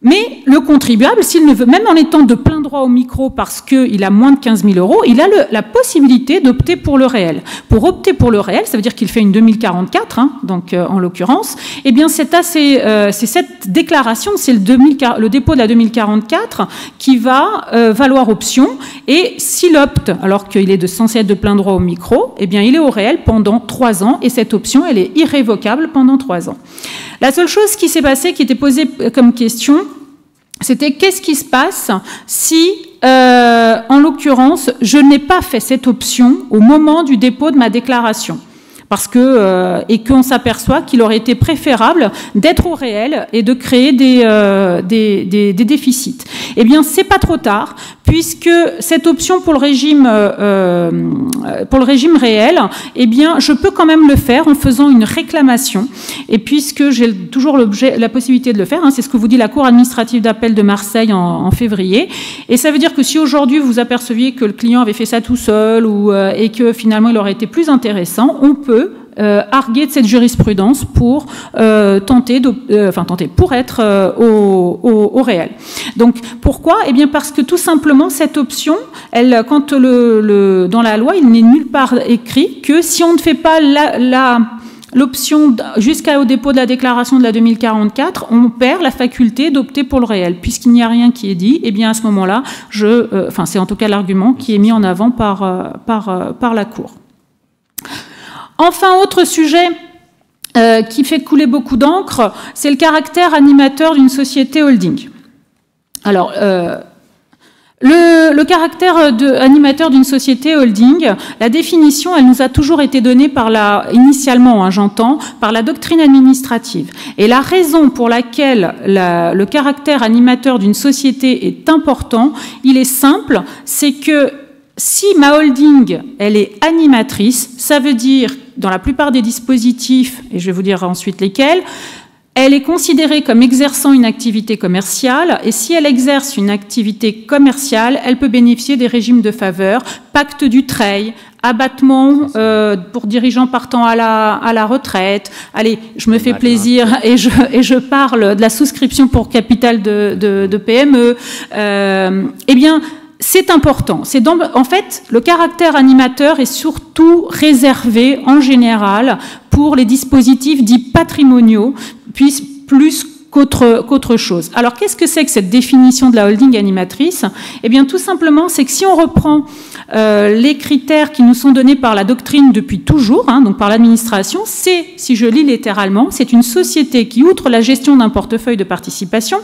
Speaker 1: Mais le contribuable, s'il ne veut, même en étant de plein droit au micro parce qu'il a moins de 15 000 €, il a la possibilité d'opter pour le réel. Pour opter pour le réel, ça veut dire qu'il fait une 2044, hein, donc en l'occurrence, eh bien c'est cette déclaration, c'est le dépôt de la 2044 qui va valoir option, et s'il opte, alors qu'il est censé être de plein droit au micro, eh bien il est au réel pendant 3 ans, et cette option, elle est irrévocable pendant 3 ans. La seule chose qui s'est passée, qui était posée comme question, c'était qu'est-ce qui se passe si, en l'occurrence, je n'ai pas fait cette option au moment du dépôt de ma déclaration, parce que et qu'on s'aperçoit qu'il aurait été préférable d'être au réel et de créer des déficits. Eh bien, c'est pas trop tard, puisque cette option pour le régime réel, eh bien, je peux quand même le faire en faisant une réclamation. Et puisque j'ai toujours la possibilité de le faire, hein, c'est ce que vous dit la Cour administrative d'appel de Marseille en février. Et ça veut dire que si aujourd'hui vous aperceviez que le client avait fait ça tout seul et que finalement il aurait été plus intéressant, on peut arguer de cette jurisprudence pour tenter pour être au réel. Donc pourquoi? Eh bien parce que tout simplement cette option, quand dans la loi, il n'est nulle part écrit que si on ne fait pas l'option jusqu'au dépôt de la déclaration de la 2044, on perd la faculté d'opter pour le réel. Puisqu'il n'y a rien qui est dit, eh bien à ce moment-là, c'est en tout cas l'argument qui est mis en avant par la Cour. Enfin, autre sujet qui fait couler beaucoup d'encre, c'est le caractère animateur d'une société holding. Alors, le caractère animateur d'une société holding, la définition, elle nous a toujours été donnée initialement, hein, j'entends, par la doctrine administrative. Et la raison pour laquelle le caractère animateur d'une société est important, il est simple, c'est que si ma holding, elle est animatrice, ça veut dire, dans la plupart des dispositifs, et je vais vous dire ensuite lesquels, elle est considérée comme exerçant une activité commerciale, et si elle exerce une activité commerciale, elle peut bénéficier des régimes de faveur, pacte du Treil, abattement pour dirigeants partant à la retraite. Allez, je me fais plaisir et je parle de la souscription pour capital de PME. Eh bien, c'est important. En fait, le caractère animateur est surtout réservé, en général, pour les dispositifs dits patrimoniaux, plus qu'autre chose. Alors, qu'est-ce que c'est que cette définition de la holding animatrice? Eh bien, tout simplement, c'est que si on reprend les critères qui nous sont donnés par la doctrine depuis toujours, hein, donc par l'administration, si je lis littéralement, c'est une société qui, outre la gestion d'un portefeuille de participation,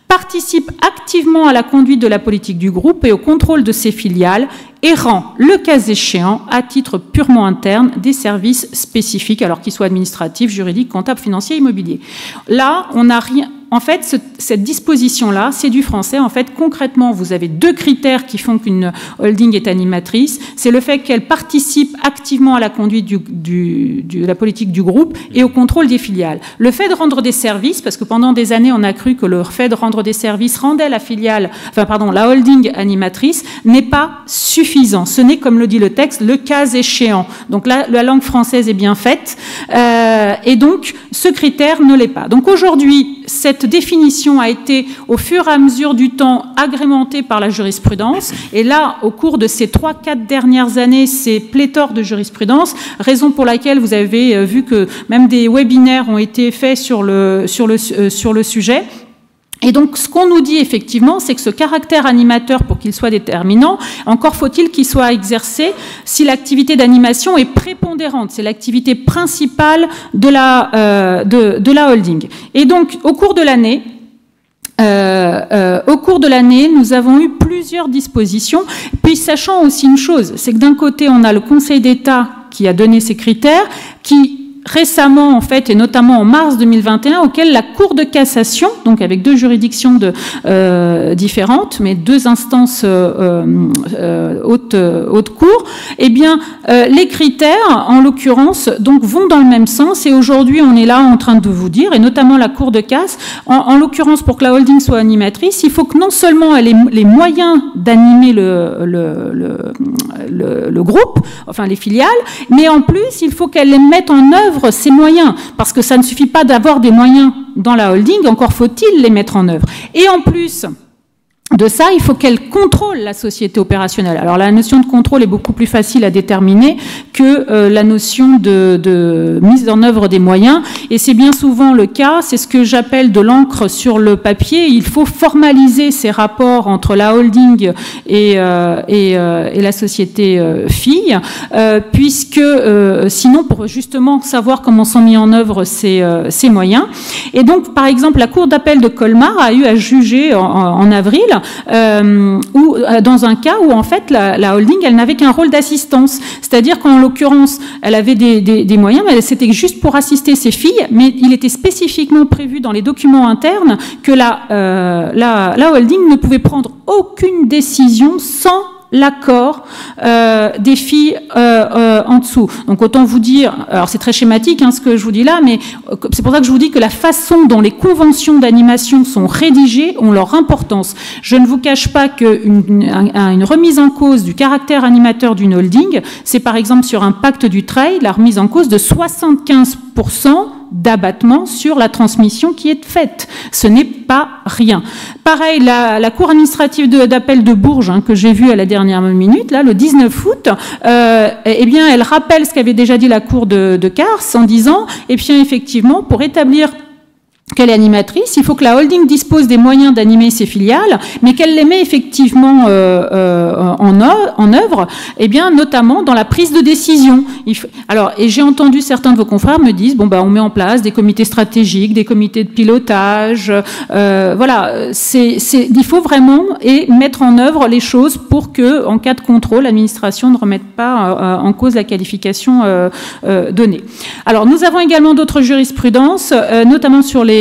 Speaker 1: participe activement à la conduite de la politique du groupe et au contrôle de ses filiales et rend, le cas échéant, à titre purement interne, des services spécifiques, alors qu'ils soient administratifs, juridiques, comptables, financiers, immobiliers. Là, on n'a rien. En fait, cette disposition-là, c'est du français. En fait, concrètement, vous avez 2 critères qui font qu'une holding est animatrice. C'est le fait qu'elle participe activement à la conduite de la politique du groupe et au contrôle des filiales. Le fait de rendre des services, parce que pendant des années, on a cru que le fait de rendre des services rendait la holding animatrice, n'est pas suffisant. Ce n'est, comme le dit le texte, le cas échéant. Donc là, la langue française est bien faite. Et donc, ce critère ne l'est pas. Donc aujourd'hui, cette définition a été, au fur et à mesure du temps, agrémentée par la jurisprudence. Et là, au cours de ces 3-4 dernières années, c'est pléthore de jurisprudence, raison pour laquelle vous avez vu que même des webinaires ont été faits sur le sujet. Et donc, ce qu'on nous dit effectivement, c'est que ce caractère animateur, pour qu'il soit déterminant, encore faut-il qu'il soit exercé si l'activité d'animation est prépondérante. C'est l'activité principale de la holding. Et donc, au cours de l'année, nous avons eu plusieurs dispositions. Puis, sachant aussi une chose, c'est que d'un côté, on a le Conseil d'État qui a donné ces critères, qui récemment, en fait, et notamment en mars 2021, auquel la Cour de cassation, donc avec 2 juridictions différentes, mais 2 instances haute cour, eh bien, les critères, en l'occurrence, donc vont dans le même sens. Et aujourd'hui, on est là en train de vous dire, et notamment la Cour de casse, en l'occurrence, pour que la holding soit animatrice, il faut que non seulement elle ait les moyens d'animer le groupe, enfin les filiales, mais en plus, il faut qu'elle les mette en œuvre ces moyens, parce que ça ne suffit pas d'avoir des moyens dans la holding, encore faut-il les mettre en œuvre. Et en plus de ça, il faut qu'elle contrôle la société opérationnelle. Alors la notion de contrôle est beaucoup plus facile à déterminer que la notion de mise en œuvre des moyens, et c'est bien souvent le cas, c'est ce que j'appelle de l'encre sur le papier. Il faut formaliser ces rapports entre la holding et la société fille, puisque sinon, pour justement savoir comment sont mis en œuvre ces moyens. Et donc, par exemple, la Cour d'appel de Colmar a eu à juger en avril dans un cas où en fait la holding elle n'avait qu'un rôle d'assistance, c'est-à-dire qu'en l'occurrence elle avait des moyens, mais c'était juste pour assister ses filles, mais il était spécifiquement prévu dans les documents internes que la holding ne pouvait prendre aucune décision sans l'accord des filles en dessous. Donc autant vous dire, alors c'est très schématique ce que je vous dis là, mais c'est pour ça que je vous dis que la façon dont les conventions d'animation sont rédigées ont leur importance. Je ne vous cache pas qu'une remise en cause du caractère animateur d'une holding, c'est par exemple sur un pacte du trade, la remise en cause de 75% d'abattement sur la transmission qui est faite. Ce n'est pas rien. Pareil, la Cour administrative d'appel de Bourges, que j'ai vue à la dernière minute, là, le 19 août, eh bien, elle rappelle ce qu'avait déjà dit la Cour de Cars en disant, eh bien, effectivement, pour établir qu'elle est animatrice, il faut que la holding dispose des moyens d'animer ses filiales, mais qu'elle les met effectivement en œuvre, eh bien, notamment dans la prise de décision. Alors, et j'ai entendu certains de vos confrères me disent, on met en place des comités stratégiques, des comités de pilotage, voilà, il faut vraiment mettre en œuvre les choses pour que, en cas de contrôle, l'administration ne remette pas en cause la qualification donnée. Alors, nous avons également d'autres jurisprudences, notamment sur les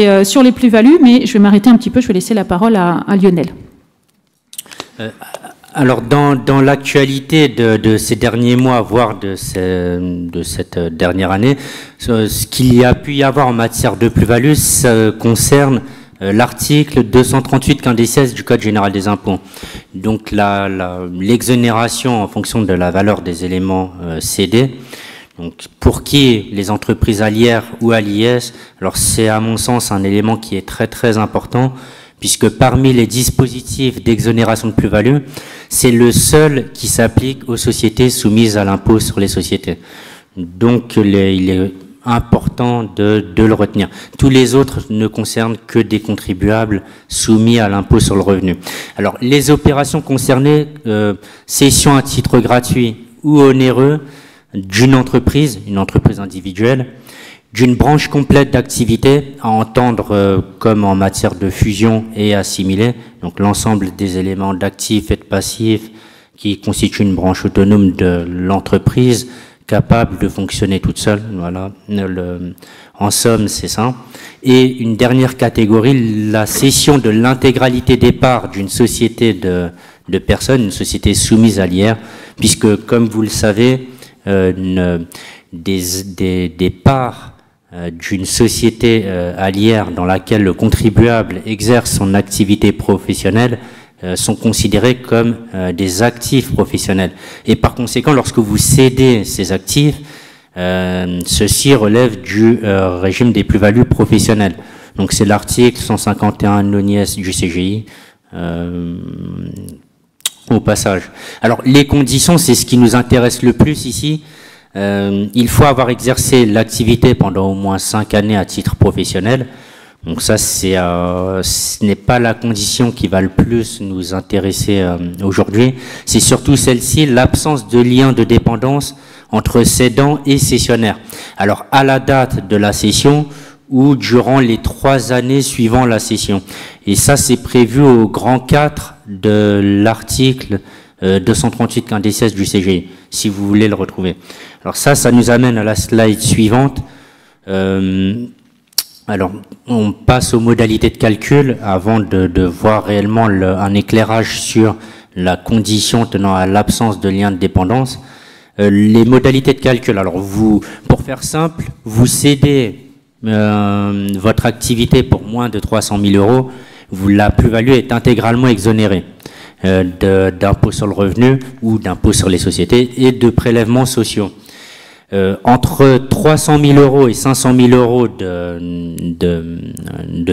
Speaker 1: plus-values, mais je vais m'arrêter un petit peu, je vais laisser la parole à Lionel.
Speaker 2: Alors, dans l'actualité de ces derniers mois, voire de cette dernière année, ce qu'il y a pu y avoir en matière de plus-value, ça concerne l'article 238 quindices du Code général des impôts. Donc, l'exonération en fonction de la valeur des éléments cédés. Donc, pour qui les entreprises à l'IR ou à l'IS, alors c'est à mon sens un élément qui est très très important, puisque parmi les dispositifs d'exonération de plus-value, c'est le seul qui s'applique aux sociétés soumises à l'impôt sur les sociétés. Donc, il est important de le retenir. Tous les autres ne concernent que des contribuables soumis à l'impôt sur le revenu. Alors, les opérations concernées, cession à titre gratuit ou onéreux, d'une entreprise, une entreprise individuelle, d'une branche complète d'activité, à entendre comme en matière de fusion et assimilé, donc l'ensemble des éléments d'actifs et de passifs qui constituent une branche autonome de l'entreprise, capable de fonctionner toute seule, voilà, en somme c'est ça. Et une dernière catégorie, la cession de l'intégralité des parts d'une société de personnes, une société soumise à l'IR, puisque comme vous le savez, des parts d'une société à l'IR dans laquelle le contribuable exerce son activité professionnelle sont considérées comme des actifs professionnels. Et par conséquent, lorsque vous cédez ces actifs, ceci relève du régime des plus-values professionnelles. Donc c'est l'article 151 nonies du CGI. Au passage. Alors, les conditions, c'est ce qui nous intéresse le plus ici. Il faut avoir exercé l'activité pendant au moins 5 années à titre professionnel. Donc ça, ce n'est pas la condition qui va le plus nous intéresser aujourd'hui. C'est surtout celle-ci, l'absence de lien de dépendance entre cédant et cessionnaire. Alors, à la date de la cession, ou durant les 3 années suivant la cession. Et ça, c'est prévu au grand 4 de l'article 238 quindices du CGI, si vous voulez le retrouver. Alors ça nous amène à la slide suivante, Alors, on passe aux modalités de calcul avant de voir réellement un éclairage sur la condition tenant à l'absence de lien de dépendance. Les modalités de calcul, alors pour faire simple, vous cédez votre activité pour moins de 300 000 euros, la plus-value est intégralement exonérée d'impôt sur le revenu ou d'impôt sur les sociétés et de prélèvements sociaux. Entre 300 000 euros et 500 000 euros de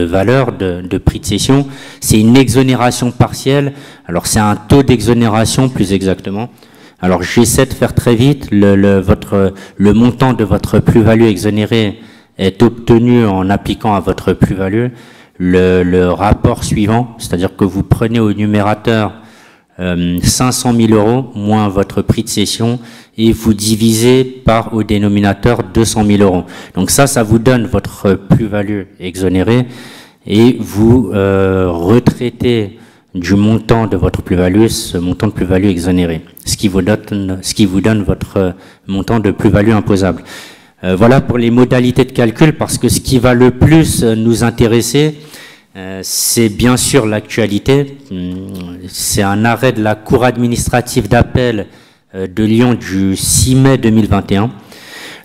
Speaker 2: valeur, de prix de cession, c'est une exonération partielle. Alors c'est un taux d'exonération plus exactement. Alors j'essaie de faire très vite. Le montant de votre plus-value exonérée est obtenu en appliquant à votre plus-value le rapport suivant, c'est-à-dire que vous prenez au numérateur 500 000 euros moins votre prix de cession et vous divisez par au dénominateur 200 000 euros. Donc ça vous donne votre plus-value exonérée et vous retraitez du montant de votre plus-value ce montant de plus-value exonéré, ce qui vous donne votre montant de plus-value imposable. Voilà pour les modalités de calcul, parce que ce qui va le plus nous intéresser, c'est bien sûr l'actualité. C'est un arrêt de la Cour administrative d'appel de Lyon du 6 mai 2021.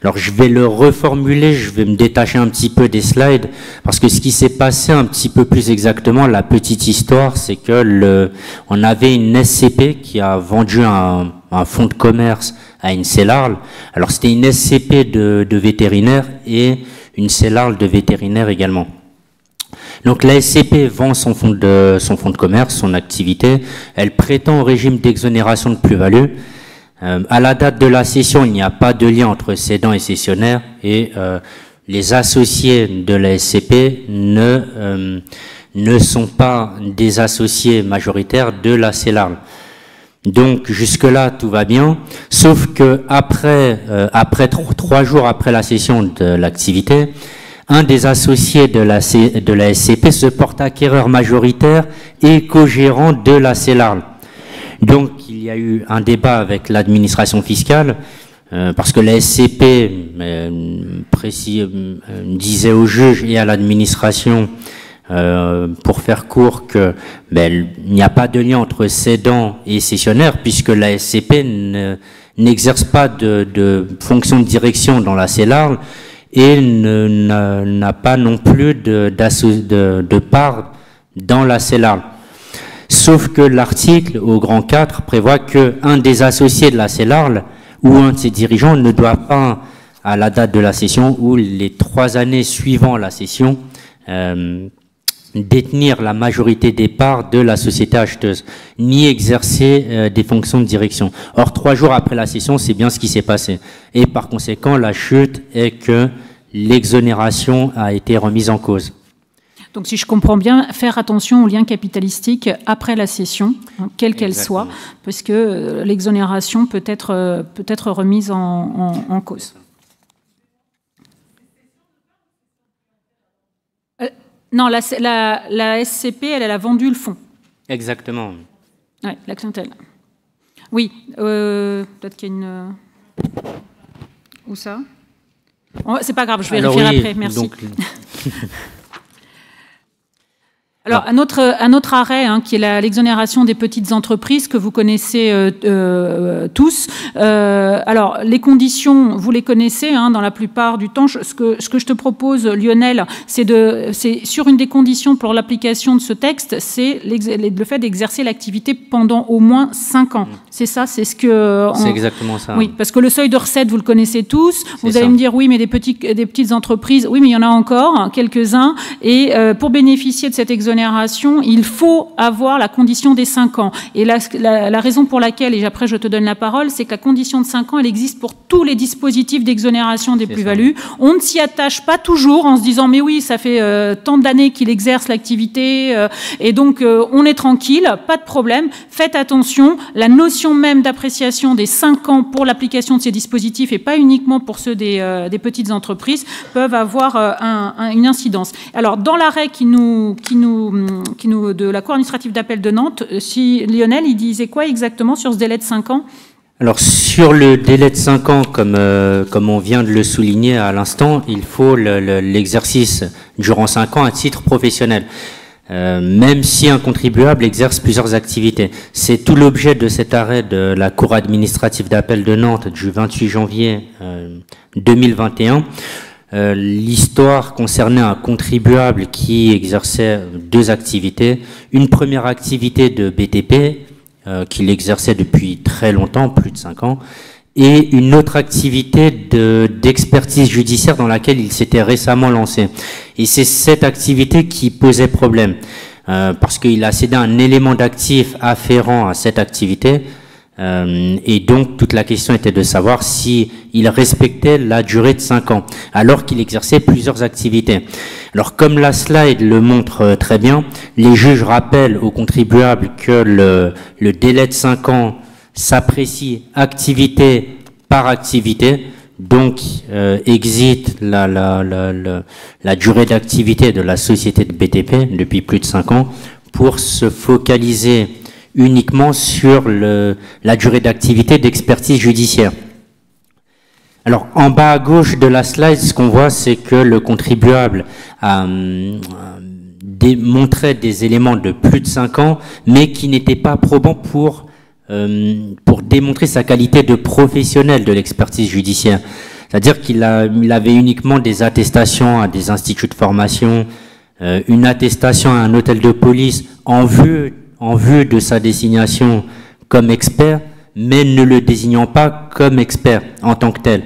Speaker 2: Alors je vais le reformuler, je vais me détacher un petit peu des slides, parce que ce qui s'est passé un petit peu plus exactement, la petite histoire, c'est que on avait une SCP qui a vendu un fonds de commerce à une CELARL. Alors c'était une SCP de vétérinaire et une CELARL de vétérinaire également. Donc la SCP vend son fonds de commerce, son activité, elle prétend au régime d'exonération de plus-value. À la date de la cession, il n'y a pas de lien entre cédant et cessionnaire et les associés de la SCP ne sont pas des associés majoritaires de la CELARL. Donc jusque-là, tout va bien, sauf que après 3 jours après la cession de l'activité, un des associés de la SCP se porte acquéreur majoritaire et co-gérant de la CELARL. Donc il y a eu un débat avec l'administration fiscale, parce que la SCP disait au juge et à l'administration, pour faire court, que il n'y a pas de lien entre cédant et cessionnaire, puisque la SCP n'exerce pas de fonction de direction dans la CELARL et n'a pas non plus de part dans la CELARL. Sauf que l'article, au grand 4, prévoit qu'un des associés de la CELARL ou un de ses dirigeants ne doit pas, à la date de la cession ou les 3 années suivant la cession, détenir la majorité des parts de la société acheteuse, ni exercer des fonctions de direction. Or, 3 jours après la cession, c'est bien ce qui s'est passé. Et par conséquent, la chute est que l'exonération a été remise en cause.
Speaker 1: Donc, si je comprends bien, faire attention aux liens capitalistiques après la cession, quelle qu'elle soit, parce que l'exonération peut être remise en cause. Non, la SCP, elle a vendu le fonds.
Speaker 2: Exactement.
Speaker 1: Oui, la clientèle. Oui, peut-être qu'il y a une... Où ça? C'est pas grave, je vais vérifier après, merci. Donc... Alors, un autre arrêt, qui est l'exonération des petites entreprises que vous connaissez tous. Alors, les conditions, vous les connaissez dans la plupart du temps. Ce que je te propose, Lionel, c'est sur une des conditions pour l'application de ce texte, c'est le fait d'exercer l'activité pendant au moins 5 ans. C'est ça, c'est ce que...
Speaker 2: C'est exactement ça.
Speaker 1: Oui, parce que le seuil de recette, vous le connaissez tous. Vous allez me dire, oui, mais des petites entreprises, oui, mais il y en a encore quelques-uns. Et pour bénéficier de cette exonération, il faut avoir la condition des 5 ans. Et la raison pour laquelle, et après je te donne la parole, c'est que la condition de 5 ans, elle existe pour tous les dispositifs d'exonération des plus-values. On ne s'y attache pas toujours en se disant, mais oui, ça fait tant d'années qu'il exerce l'activité, et donc on est tranquille, pas de problème. Faites attention, la notion même d'appréciation des 5 ans pour l'application de ces dispositifs, et pas uniquement pour ceux des petites entreprises, peuvent avoir une incidence. Alors, dans l'arrêt de la Cour administrative d'appel de Nantes, si Lionel, il disait quoi exactement sur ce délai de 5 ans?
Speaker 2: Alors sur le délai de 5 ans, comme on vient de le souligner à l'instant, il faut l'exercice durant 5 ans à titre professionnel. Même si un contribuable exerce plusieurs activités. C'est tout l'objet de cet arrêt de la Cour administrative d'appel de Nantes du 28 janvier 2021. L'histoire concernait un contribuable qui exerçait 2 activités. Une première activité de BTP, qu'il exerçait depuis très longtemps, plus de 5 ans, et une autre activité d'expertise judiciaire dans laquelle il s'était récemment lancé. Et c'est cette activité qui posait problème, parce qu'il a cédé un élément d'actif afférent à cette activité, et donc toute la question était de savoir si il respectait la durée de 5 ans, alors qu'il exerçait plusieurs activités. Alors comme la slide le montre très bien, les juges rappellent aux contribuables que le délai de 5 ans s'apprécie activité par activité, donc exit la durée d'activité de la société de BTP depuis plus de 5 ans pour se focaliser uniquement sur la durée d'activité d'expertise judiciaire. Alors, en bas à gauche de la slide, ce qu'on voit, c'est que le contribuable a démontré des éléments de plus de 5 ans, mais qui n'étaient pas probants pour démontrer sa qualité de professionnel de l'expertise judiciaire. C'est-à-dire qu'il avait uniquement des attestations à des instituts de formation, une attestation à un hôtel de police en vue de sa désignation comme expert, mais ne le désignant pas comme expert en tant que tel.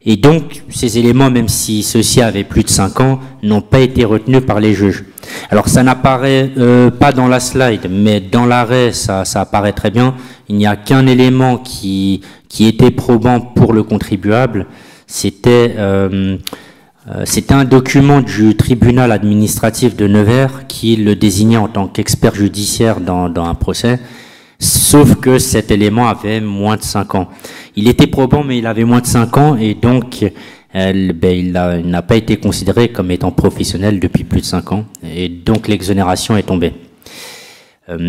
Speaker 2: Et donc, ces éléments, même si ceux-ci avaient plus de 5 ans, n'ont pas été retenus par les juges. Alors, ça n'apparaît pas dans la slide, mais dans l'arrêt, ça apparaît très bien. Il n'y a qu'un élément qui était probant pour le contribuable. C'était un document du tribunal administratif de Nevers qui le désignait en tant qu'expert judiciaire dans un procès. Sauf que cet élément avait moins de 5 ans. Il était probant, mais il avait moins de 5 ans, et donc il n'a pas été considéré comme étant professionnel depuis plus de 5 ans, et donc l'exonération est tombée.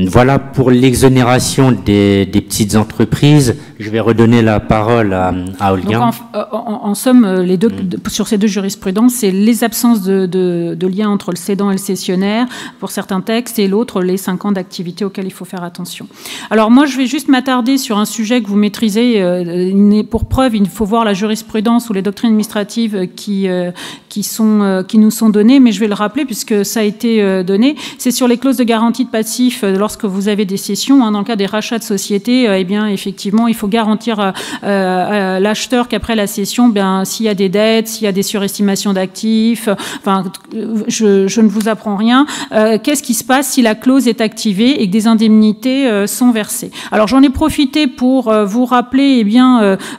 Speaker 2: Voilà pour l'exonération des petites entreprises. Je vais redonner la parole à Olga.
Speaker 1: Donc en somme, sur ces 2 jurisprudences, c'est les absences de lien entre le cédant et le cessionnaire pour certains textes, et l'autre, les 5 ans d'activité auxquels il faut faire attention. Alors moi, je vais juste m'attarder sur un sujet que vous maîtrisez. Pour preuve, il faut voir la jurisprudence ou les doctrines administratives qui nous sont données, mais je vais le rappeler puisque ça a été donné. C'est sur les clauses de garantie de passif. Lorsque vous avez des cessions, dans le cas des rachats de sociétés, eh bien effectivement, il faut garantir à l'acheteur qu'après la cession, s'il y a des dettes, s'il y a des surestimations d'actifs, enfin, je ne vous apprends rien. Qu'est-ce qui se passe si la clause est activée et que des indemnités sont versées? Alors j'en ai profité pour vous rappeler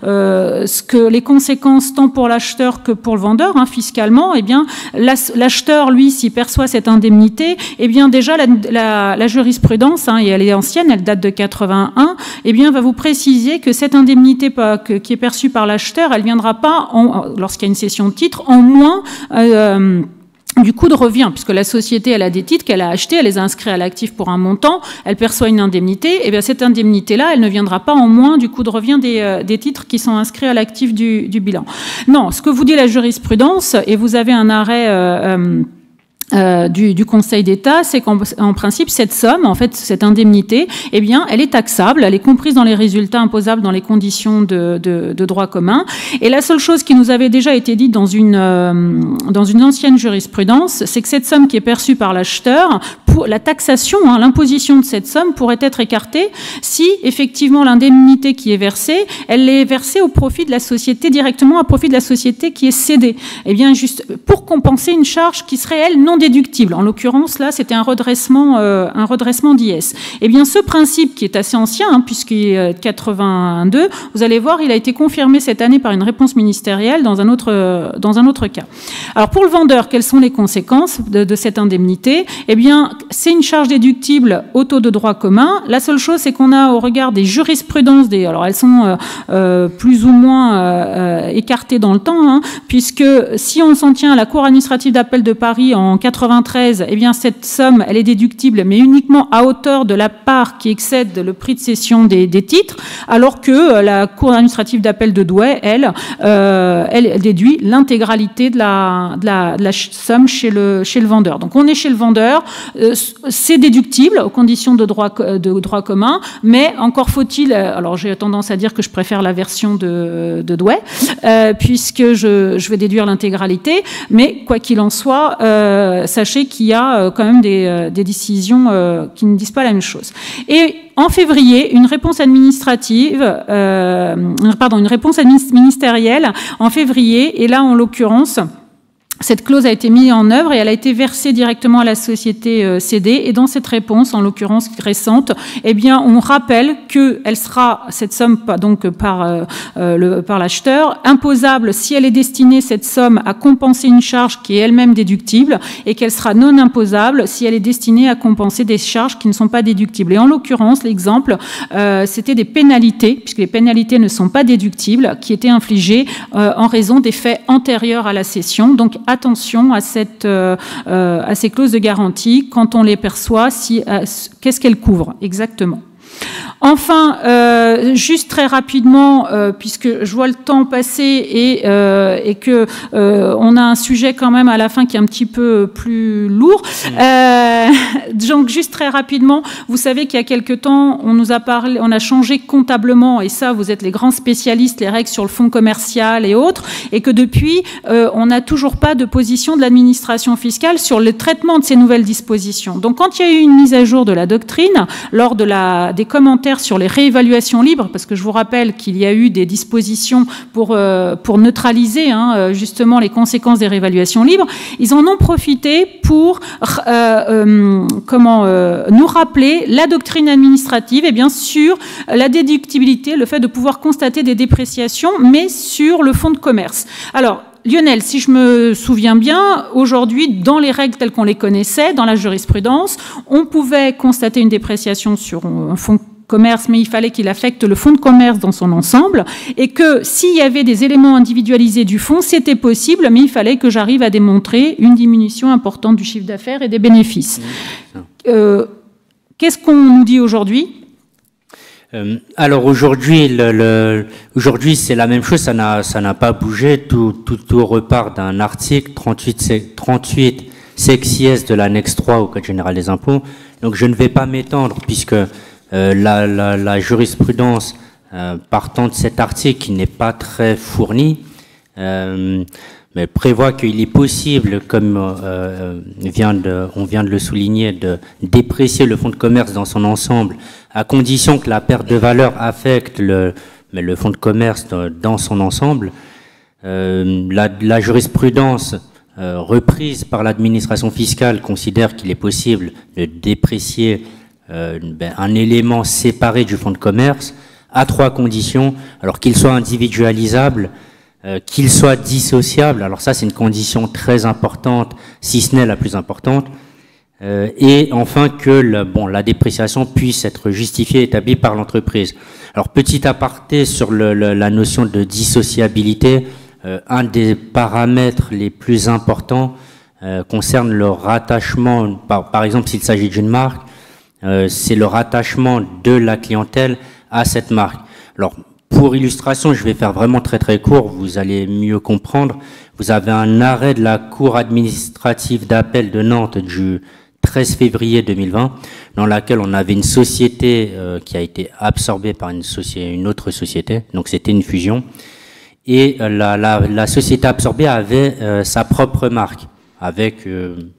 Speaker 1: ce que les conséquences tant pour l'acheteur que pour le vendeur, fiscalement. Eh bien, l'acheteur, lui, s'il perçoit cette indemnité, eh bien déjà la jurisprudence, et elle est ancienne, elle date de 81, eh bien, va vous préciser que cette indemnité qui est perçue par l'acheteur, elle viendra pas, lorsqu'il y a une cession de titre, en moins du coût de revient, puisque la société, elle a des titres qu'elle a achetés, elle les a inscrits à l'actif pour un montant, elle perçoit une indemnité, et bien cette indemnité-là, elle ne viendra pas en moins du coût de revient des titres qui sont inscrits à l'actif du bilan. Non, ce que vous dit la jurisprudence, et vous avez un arrêt du Conseil d'État, c'est qu'en principe, cette somme, en fait, cette indemnité, eh bien, elle est taxable, elle est comprise dans les résultats imposables dans les conditions de droit commun. Et la seule chose qui nous avait déjà été dite dans une ancienne jurisprudence, c'est que cette somme qui est perçue par l'acheteur, pour la taxation, l'imposition de cette somme pourrait être écartée si, effectivement, l'indemnité qui est versée, elle est versée au profit de la société, directement au profit de la société qui est cédée. Eh bien, juste pour compenser une charge qui serait, elle, non déductible. En l'occurrence, là, c'était un redressement d'IS. Eh bien, ce principe qui est assez ancien, puisqu'il est 82, vous allez voir, il a été confirmé cette année par une réponse ministérielle dans un autre cas. Alors, pour le vendeur, quelles sont les conséquences de cette indemnité? Eh bien, c'est une charge déductible au taux de droit commun. La seule chose, c'est qu'on a, au regard des jurisprudences, alors elles sont plus ou moins écartées dans le temps, hein, puisque si on s'en tient à la Cour administrative d'appel de Paris en 93, eh bien cette somme, elle est déductible, mais uniquement à hauteur de la part qui excède le prix de cession des titres, alors que la Cour administrative d'appel de Douai, elle déduit l'intégralité de la somme chez le vendeur. Donc on est chez le vendeur, c'est déductible aux conditions de droit commun, mais encore faut-il, alors j'ai tendance à dire que je préfère la version de Douai, puisque je vais déduire l'intégralité, mais quoi qu'il en soit, sachez qu'il y a quand même des décisions qui ne disent pas la même chose. Et en février, une réponse ministérielle en février, et là en l'occurrence, cette clause a été mise en œuvre et elle a été versée directement à la société cédée. Et dans cette réponse, en l'occurrence récente, eh bien, on rappelle que elle sera, cette somme, donc par l'acheteur, imposable si elle est destinée, cette somme, à compenser une charge qui est elle-même déductible, et qu'elle sera non imposable si elle est destinée à compenser des charges qui ne sont pas déductibles. Et en l'occurrence, l'exemple, c'était des pénalités, puisque les pénalités ne sont pas déductibles, qui étaient infligées en raison des faits antérieurs à la cession. Donc, attention à ces clauses de garantie quand on les perçoit, qu'est-ce qu'elles couvrent exactement. Enfin, juste très rapidement, puisque je vois le temps passer et que on a un sujet quand même à la fin qui est un petit peu plus lourd. Donc juste très rapidement, vous savez qu'il y a quelque temps, on nous a parlé, on a changé comptablement, et ça, vous êtes les grands spécialistes, les règles sur le fonds commercial et autres, et que depuis, on n'a toujours pas de position de l'administration fiscale sur le traitement de ces nouvelles dispositions. Donc quand il y a eu une mise à jour de la doctrine, lors de des commentaires sur les réévaluations libres, parce que je vous rappelle qu'il y a eu des dispositions pour neutraliser justement les conséquences des réévaluations libres, ils en ont profité pour nous rappeler la doctrine administrative, et bien sûr la déductibilité, le fait de pouvoir constater des dépréciations, mais sur le fonds de commerce. Alors, Lionel, si je me souviens bien, aujourd'hui, dans les règles telles qu'on les connaissait, dans la jurisprudence, on pouvait constater une dépréciation sur un fonds de commerce, mais il fallait qu'il affecte le fonds de commerce dans son ensemble, et que s'il y avait des éléments individualisés du fonds, c'était possible, mais il fallait que j'arrive à démontrer une diminution importante du chiffre d'affaires et des bénéfices. Qu'est-ce qu'on nous dit aujourd'hui ?
Speaker 2: Alors aujourd'hui, aujourd'hui c'est la même chose, ça n'a pas bougé, tout repart d'un article 38 sexies de l'annexe 3 au Code général des impôts. Donc je ne vais pas m'étendre puisque la jurisprudence partant de cet article qui n'est pas très fournie, mais prévoit qu'il est possible, comme on vient de le souligner, de déprécier le fonds de commerce dans son ensemble, à condition que la perte de valeur affecte le fonds de commerce dans son ensemble. La jurisprudence reprise par l'administration fiscale considère qu'il est possible de déprécier un élément séparé du fonds de commerce à 3 conditions, alors qu'il soit individualisable, qu'il soit dissociable, alors ça c'est une condition très importante, si ce n'est la plus importante, et enfin que la dépréciation puisse être justifiée et établie par l'entreprise. Alors petit aparté sur la notion de dissociabilité, un des paramètres les plus importants concerne le rattachement, par exemple s'il s'agit d'une marque, c'est le rattachement de la clientèle à cette marque. Alors pour illustration, je vais faire vraiment très très court, vous allez mieux comprendre. Vous avez un arrêt de la Cour administrative d'appel de Nantes du 13 février 2020, dans laquelle on avait une société qui a été absorbée par une autre société, donc c'était une fusion, et la société absorbée avait sa propre marque, avec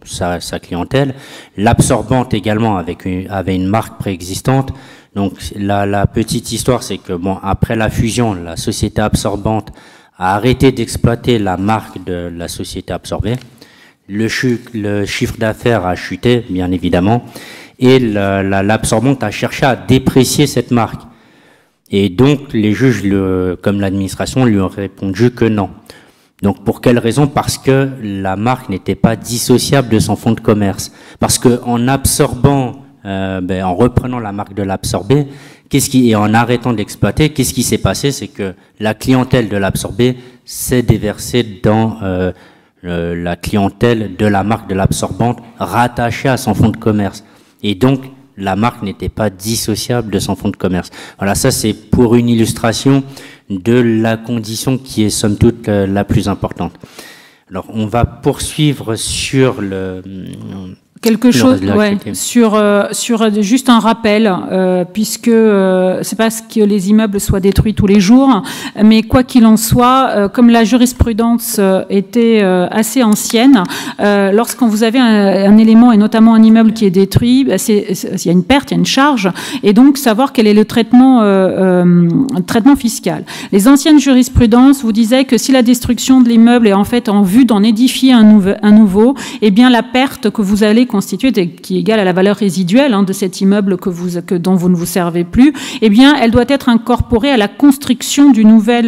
Speaker 2: sa clientèle, l'absorbante également avait une marque préexistante. Donc la petite histoire, c'est que après la fusion, la société absorbante a arrêté d'exploiter la marque de la société absorbée. Le chiffre d'affaires a chuté, bien évidemment, et l'absorbante a cherché à déprécier cette marque. Et donc les juges, comme l'administration, lui ont répondu que non. Donc pour quelle raison? Parce que la marque n'était pas dissociable de son fonds de commerce. Parce que en absorbant, en reprenant la marque de l'absorbé, et en arrêtant d'exploiter, qu'est-ce qui s'est passé? C'est que la clientèle de l'absorbé s'est déversée dans la clientèle de la marque de l'absorbante rattachée à son fonds de commerce. Et donc la marque n'était pas dissociable de son fonds de commerce. Voilà, ça c'est pour une illustration de la condition qui est somme toute la plus importante. Alors on va poursuivre sur
Speaker 1: quelque chose, ouais, sur juste un rappel, puisque c'est pas ce que les immeubles soient détruits tous les jours, mais quoi qu'il en soit, comme la jurisprudence était assez ancienne, lorsqu'on vous avez un élément et notamment un immeuble qui est détruit, il y a une perte, il y a une charge, et donc savoir quel est le traitement fiscal. Les anciennes jurisprudences vous disaient que si la destruction de l'immeuble est en fait en vue d'en édifier un nouveau, eh bien la perte que vous allez constituée, qui est égale à la valeur résiduelle de cet immeuble dont vous ne vous servez plus, eh bien, elle doit être incorporée à la construction du nouvel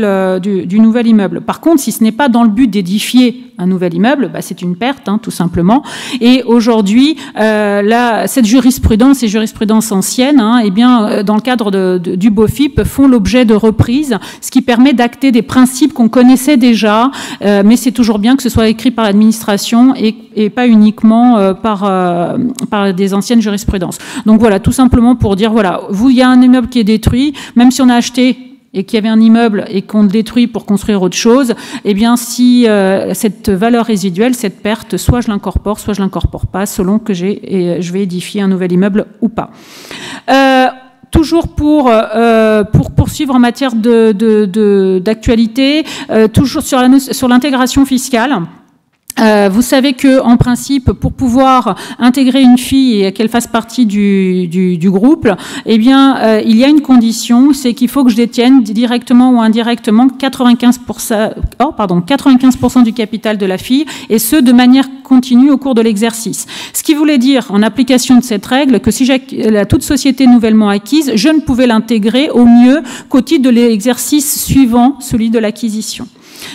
Speaker 1: immeuble. Par contre, si ce n'est pas dans le but d'édifier un nouvel immeuble, c'est une perte, tout simplement. Et aujourd'hui, cette jurisprudence, ces jurisprudences anciennes, eh bien, dans le cadre du BOFIP, font l'objet de reprises, ce qui permet d'acter des principes qu'on connaissait déjà, mais c'est toujours bien que ce soit écrit par l'administration et pas uniquement par des anciennes jurisprudences. Donc voilà, tout simplement pour dire, voilà, il y a un immeuble qui est détruit, même si on a acheté et qu'il y avait un immeuble et qu'on le détruit pour construire autre chose, eh bien, si cette valeur résiduelle, cette perte, soit je l'incorpore pas, selon que je vais édifier un nouvel immeuble ou pas. Toujours pour poursuivre en matière d'actualité, toujours sur l'intégration fiscale. Vous savez que, en principe, pour pouvoir intégrer une fille et qu'elle fasse partie du groupe, eh bien, il y a une condition, c'est qu'il faut que je détienne directement ou indirectement 95% du capital de la fille, et ce, de manière continue au cours de l'exercice. Ce qui voulait dire, en application de cette règle, que si toute société nouvellement acquise, je ne pouvais l'intégrer au mieux qu'au titre de l'exercice suivant, celui de l'acquisition.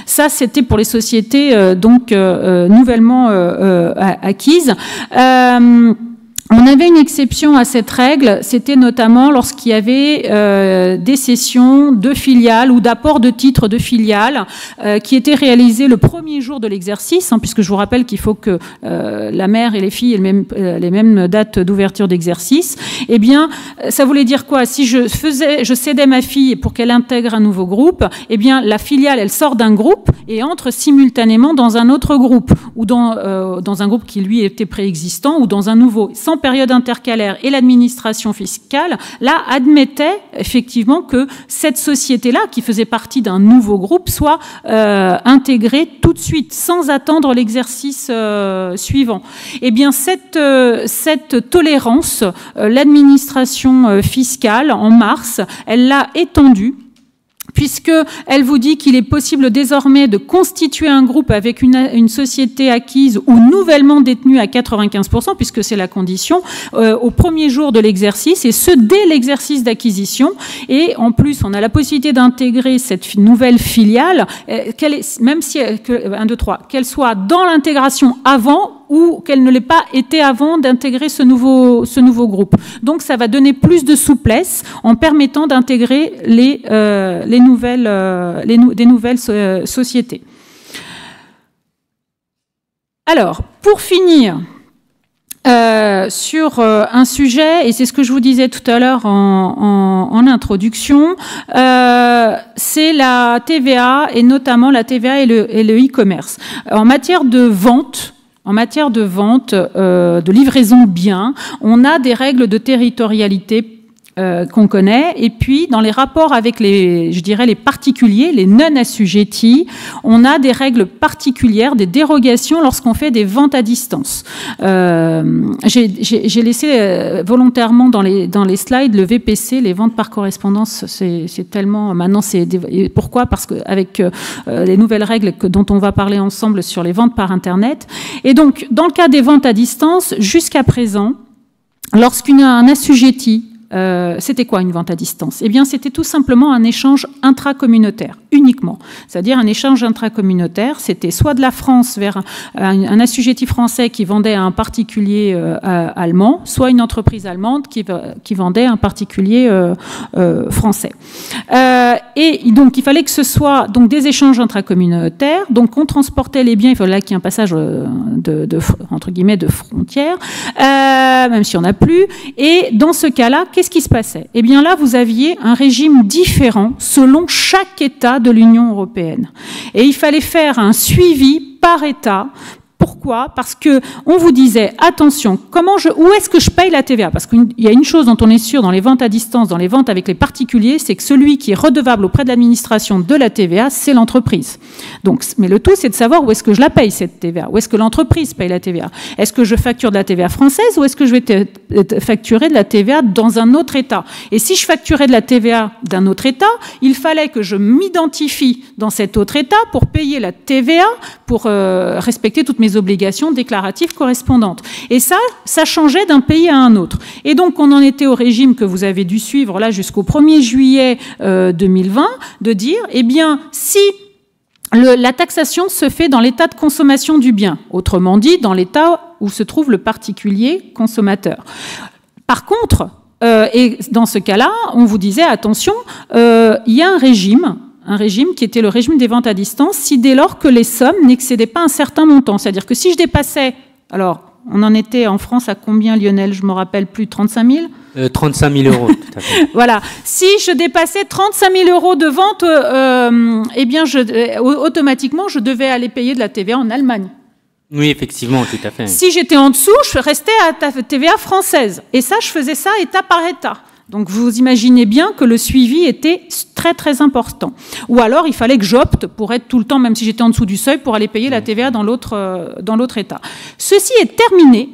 Speaker 1: Ça, c'était pour les sociétés nouvellement acquises. On avait une exception à cette règle, c'était notamment lorsqu'il y avait des cessions de filiales ou d'apports de titres de filiales qui étaient réalisés le premier jour de l'exercice, puisque je vous rappelle qu'il faut que la mère et les filles aient les mêmes dates d'ouverture d'exercice. Eh bien, ça voulait dire quoi? Si je cédais ma fille pour qu'elle intègre un nouveau groupe, eh bien, la filiale, elle sort d'un groupe et entre simultanément dans un autre groupe, ou dans un groupe qui, lui, était préexistant, ou dans un nouveau, sans période intercalaire, et l'administration fiscale, là, admettait effectivement que cette société-là, qui faisait partie d'un nouveau groupe, soit intégrée tout de suite, sans attendre l'exercice suivant. Eh bien, cette tolérance, l'administration fiscale, en mars, elle l'a étendue, puisqu'elle vous dit qu'il est possible désormais de constituer un groupe avec une société acquise ou nouvellement détenue à 95%, puisque c'est la condition, au premier jour de l'exercice, et ce, dès l'exercice d'acquisition. Et en plus, on a la possibilité d'intégrer cette nouvelle filiale, même si, qu'elle soit dans l'intégration avant ou qu'elle ne l'ait pas été avant d'intégrer ce nouveau groupe. Donc ça va donner plus de souplesse en permettant d'intégrer des nouvelles sociétés. Alors, pour finir, sur un sujet, et c'est ce que je vous disais tout à l'heure en introduction, c'est la TVA, et notamment la TVA et le e-commerce. En matière de vente, de livraison de biens, on a des règles de territorialité qu'on connaît, et puis dans les rapports avec les particuliers, les non-assujettis, on a des règles particulières, des dérogations lorsqu'on fait des ventes à distance. J'ai laissé volontairement dans les slides le VPC, les ventes par correspondance, c'est tellement... Maintenant, pourquoi? Parce qu'avec les nouvelles règles dont on va parler ensemble sur les ventes par Internet. Et donc, dans le cas des ventes à distance, jusqu'à présent, lorsqu'un assujetti, c'était quoi une vente à distance? Eh bien, c'était tout simplement un échange intracommunautaire. uniquement, c'est-à-dire un échange intracommunautaire. C'était soit de la France vers un assujetti français qui vendait à un particulier allemand, soit une entreprise allemande qui vendait à un particulier français. Et donc il fallait que ce soit donc des échanges intracommunautaires. Donc on transportait les biens, il fallait qu'il y ait un passage entre guillemets de frontières, même si on n'a plus. Et dans ce cas-là, qu'est-ce qui se passait? Eh bien là, vous aviez un régime différent selon chaque État de l'Union européenne. Et il fallait faire un suivi par État. Pourquoi? Parce que on vous disait, attention, où est-ce que je paye la TVA? Parce qu'il y a une chose dont on est sûr dans les ventes à distance, dans les ventes avec les particuliers, c'est que celui qui est redevable auprès de l'administration de la TVA, c'est l'entreprise. Donc, mais le tout, c'est de savoir où est-ce que je la paye, cette TVA. Où est-ce que l'entreprise paye la TVA? Est-ce que je facture de la TVA française ou est-ce que je vais facturer de la TVA dans un autre État? Et si je facturais de la TVA d'un autre État, il fallait que je m'identifie dans cet autre État pour payer la TVA, pour respecter toutes mes obligations déclaratives correspondantes. Et ça changeait d'un pays à un autre. Et donc, on en était au régime que vous avez dû suivre là jusqu'au 1er juillet 2020, de dire, eh bien, si la taxation se fait dans l'état de consommation du bien, autrement dit, dans l'état où se trouve le particulier consommateur. Par contre, et dans ce cas-là, on vous disait, attention, il y a un régime qui était le régime des ventes à distance, si dès lors que les sommes n'excédaient pas un certain montant. C'est-à-dire que si je dépassais, alors on en était en France à combien, Lionel? Je me rappelle plus, 35 000
Speaker 2: 35 000 euros, tout à fait.
Speaker 1: Voilà. Si je dépassais 35 000 euros de vente, eh bien, automatiquement, je devais aller payer de la TVA en Allemagne.
Speaker 2: Oui, effectivement, tout à fait.
Speaker 1: Si j'étais en dessous, je restais à la TVA française. Et ça, je faisais ça État par État. Donc vous imaginez bien que le suivi était très très important. Ou alors il fallait que j'opte pour être tout le temps, même si j'étais en dessous du seuil, pour aller payer la TVA dans l'autre État. Ceci est terminé,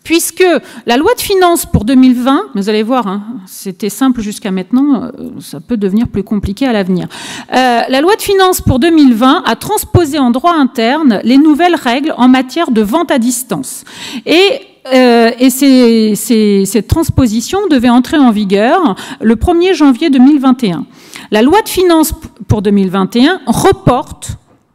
Speaker 1: puisque la loi de finances pour 2020, vous allez voir, hein, c'était simple jusqu'à maintenant, ça peut devenir plus compliqué à l'avenir. La loi de finances pour 2020 a transposé en droit interne les nouvelles règles en matière de vente à distance. Et cette transposition devait entrer en vigueur le 1er janvier 2021. La loi de finances pour 2021 reporte,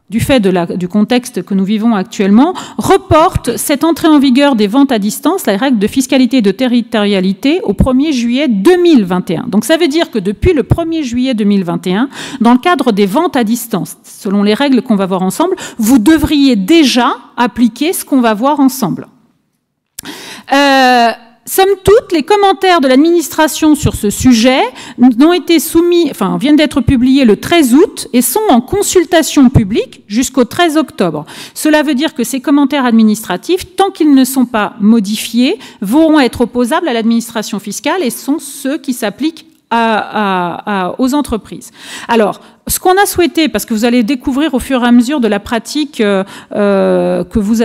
Speaker 1: du fait du contexte que nous vivons actuellement, reporte cette entrée en vigueur des ventes à distance, la règle de fiscalité et de territorialité, au 1er juillet 2021. Donc ça veut dire que depuis le 1er juillet 2021, dans le cadre des ventes à distance, selon les règles qu'on va voir ensemble, vous devriez déjà appliquer ce qu'on va voir ensemble. Somme toute, les commentaires de l'administration sur ce sujet viennent d'être publiés le 13 août et sont en consultation publique jusqu'au 13 octobre. Cela veut dire que ces commentaires administratifs, tant qu'ils ne sont pas modifiés, vont être opposables à l'administration fiscale et sont ceux qui s'appliquent aux entreprises. Alors, ce qu'on a souhaité, parce que vous allez découvrir au fur et à mesure de la pratique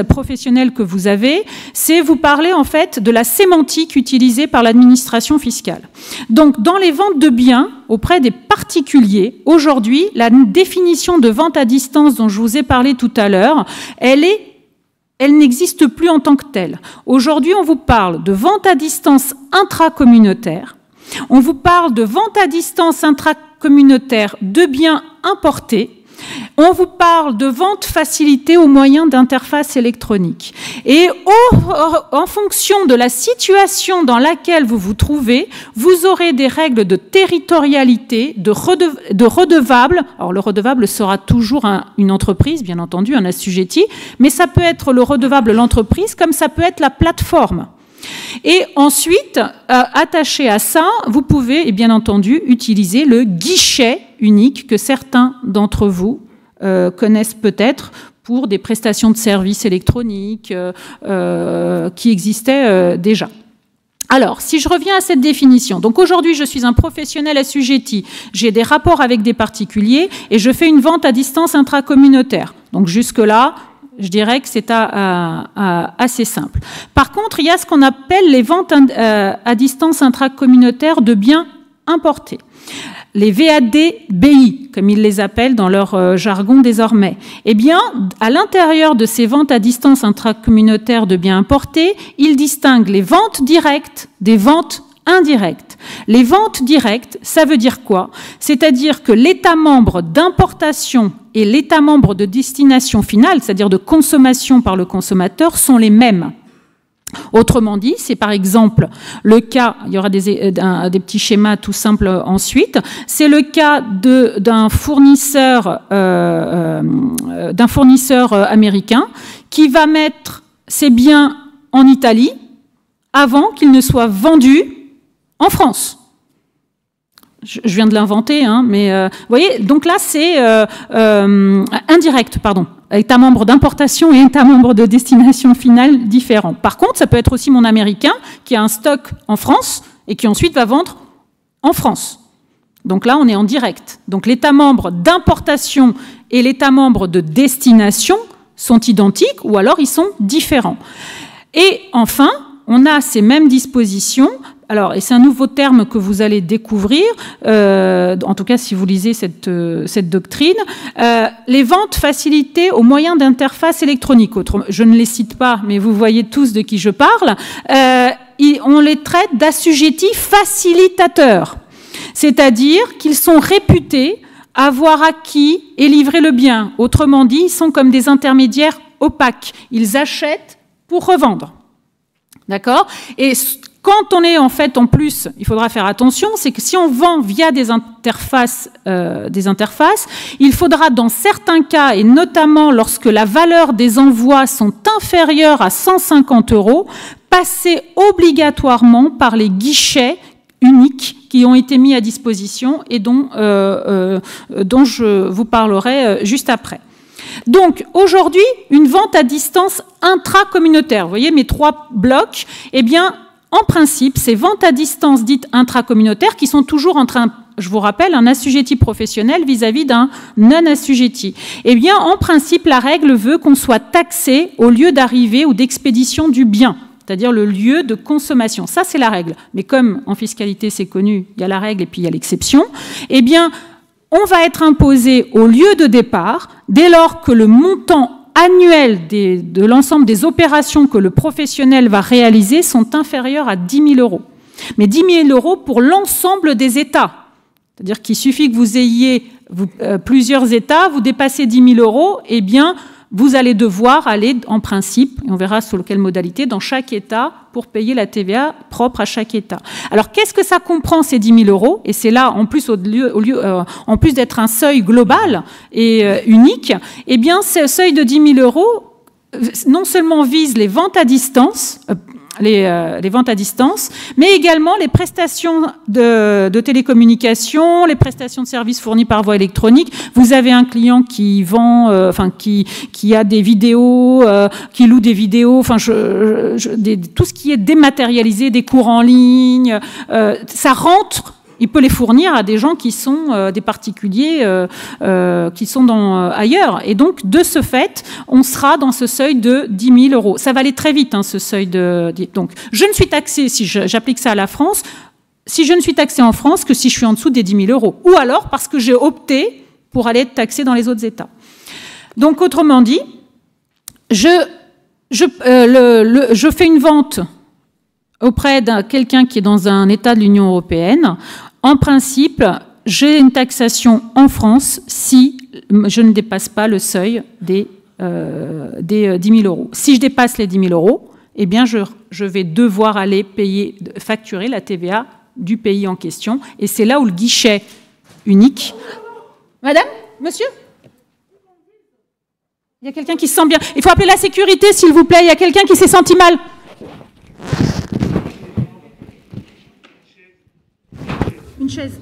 Speaker 1: professionnelle que vous avez, c'est vous parler en fait de la sémantique utilisée par l'administration fiscale. Donc, dans les ventes de biens auprès des particuliers, aujourd'hui, la définition de vente à distance dont je vous ai parlé tout à l'heure, elle n'existe plus en tant que telle. Aujourd'hui, on vous parle de vente à distance intracommunautaire. On vous parle de vente à distance intracommunautaire de biens importés. On vous parle de vente facilitée au moyen d'interfaces électroniques. Et en fonction de la situation dans laquelle vous vous trouvez, vous aurez des règles de territorialité, de redevable. Alors le redevable sera toujours une entreprise, bien entendu, un assujetti, mais ça peut être le redevable l'entreprise, comme ça peut être la plateforme. Et ensuite, attaché à ça, vous pouvez, et bien entendu, utiliser le guichet unique que certains d'entre vous connaissent peut-être pour des prestations de services électroniques qui existaient déjà. Alors, si je reviens à cette définition, donc aujourd'hui je suis un professionnel assujetti, j'ai des rapports avec des particuliers et je fais une vente à distance intracommunautaire. Donc jusque-là, je dirais que c'est assez simple. Par contre, il y a ce qu'on appelle les ventes à distance intracommunautaire de biens importés. Les VAD-BI, comme ils les appellent dans leur jargon désormais. Eh bien, à l'intérieur de ces ventes à distance intracommunautaires de biens importés, ils distinguent les ventes directes des ventes indirectes. Les ventes directes, ça veut dire quoi? C'est-à-dire que l'État membre d'importation et l'État membre de destination finale, c'est-à-dire de consommation par le consommateur, sont les mêmes. Autrement dit, c'est par exemple le cas, il y aura des petits schémas tout simples ensuite, c'est le cas d'un fournisseur américain qui va mettre ses biens en Italie avant qu'ils ne soient vendus en France. Je viens de l'inventer, hein, mais vous voyez, donc là c'est indirect, pardon. État membre d'importation et État membre de destination finale différents. Par contre, ça peut être aussi mon Américain qui a un stock en France et qui ensuite va vendre en France. Donc là, on est en direct. Donc l'État membre d'importation et l'État membre de destination sont identiques ou alors ils sont différents. Et enfin, on a ces mêmes dispositions. Alors, et c'est un nouveau terme que vous allez découvrir, en tout cas si vous lisez cette doctrine, les ventes facilitées au moyen d'interfaces électroniques. Je ne les cite pas, mais vous voyez tous de qui je parle. On les traite d'assujettis facilitateurs, c'est-à-dire qu'ils sont réputés avoir acquis et livré le bien. Autrement dit, ils sont comme des intermédiaires opaques. Ils achètent pour revendre. D'accord ? Et quand on est en fait en plus, il faudra faire attention, c'est que si on vend via des interfaces, il faudra dans certains cas, et notamment lorsque la valeur des envois sont inférieures à 150 €, passer obligatoirement par les guichets uniques qui ont été mis à disposition et dont je vous parlerai juste après. Donc, aujourd'hui, une vente à distance intracommunautaire, vous voyez mes 3 blocs, eh bien, en principe, ces ventes à distance dites intracommunautaires qui sont toujours entre je vous rappelle, un assujetti professionnel vis-à-vis d'un non-assujetti. Eh bien, en principe, la règle veut qu'on soit taxé au lieu d'arrivée ou d'expédition du bien, c'est-à-dire le lieu de consommation. Ça, c'est la règle. Mais comme en fiscalité, c'est connu, il y a la règle et puis il y a l'exception, eh bien, on va être imposé au lieu de départ dès lors que le montant annuel de l'ensemble des opérations que le professionnel va réaliser sont inférieures à 10 000 €. Mais 10 000 € pour l'ensemble des États. C'est-à-dire qu'il suffit que vous ayez plusieurs États, vous dépassez 10 000 €, eh bien, vous allez devoir aller, en principe, et on verra sur quelle modalité, dans chaque État pour payer la TVA propre à chaque État. Alors, qu'est-ce que ça comprend, ces 10 000 €? Et c'est là, en plus, en plus d'être un seuil global et unique, eh bien, ce seuil de 10 000 € non seulement vise les ventes à distance, les ventes à distance, mais également les prestations de télécommunications, les prestations de services fournis par voie électronique. Vous avez un client qui vend, qui a des vidéos, qui loue des vidéos, tout ce qui est dématérialisé, des cours en ligne, ça rentre. Il peut les fournir à des gens qui sont des particuliers qui sont ailleurs. Et donc, de ce fait, on sera dans ce seuil de 10 000 €. Ça va aller très vite, hein, ce seuil de... Donc, je ne suis taxé, si j'applique ça à la France, si je ne suis taxé en France que si je suis en dessous des 10 000 €. Ou alors parce que j'ai opté pour aller être taxé dans les autres États. Donc, autrement dit, je fais une vente auprès de quelqu'un qui est dans un État de l'Union européenne. En principe, j'ai une taxation en France si je ne dépasse pas le seuil des 10 000 €. Si je dépasse les 10 000 €, eh bien, je vais devoir aller facturer la TVA du pays en question. Et c'est là où le guichet unique... Madame? Monsieur? Il y a quelqu'un qui se sent bien. Il faut appeler la sécurité, s'il vous plaît. Il y a quelqu'un qui s'est senti mal. Une chaise.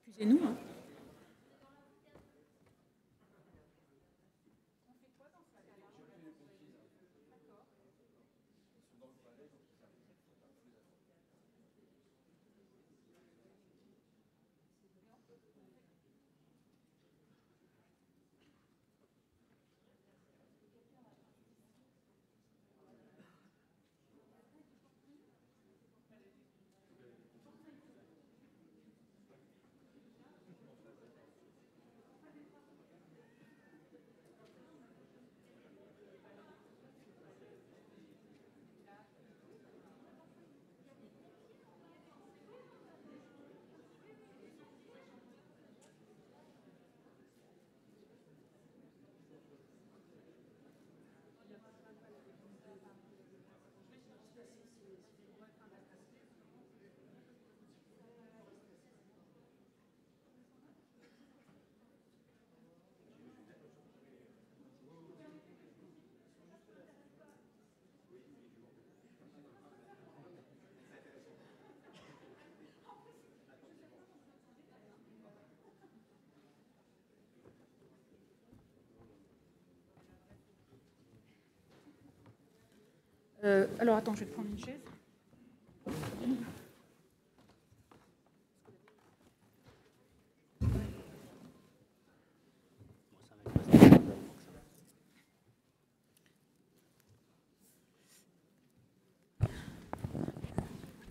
Speaker 1: Excusez-nous. Alors, attends, je vais prendre une chaise.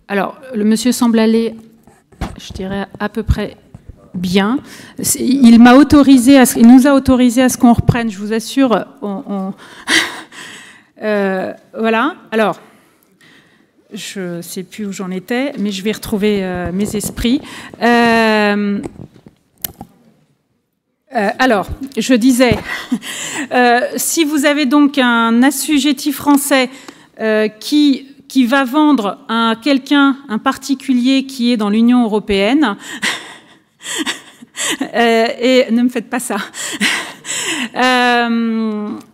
Speaker 1: Alors, le monsieur semble aller, je dirais, à peu près bien. Il m'a autorisé, il nous a autorisé à ce qu'on reprenne, je vous assure. Voilà. Alors, je ne sais plus où j'en étais, mais je vais retrouver mes esprits. Alors, je disais, si vous avez donc un assujetti français qui va vendre à quelqu'un, un particulier qui est dans l'Union européenne, et ne me faites pas ça,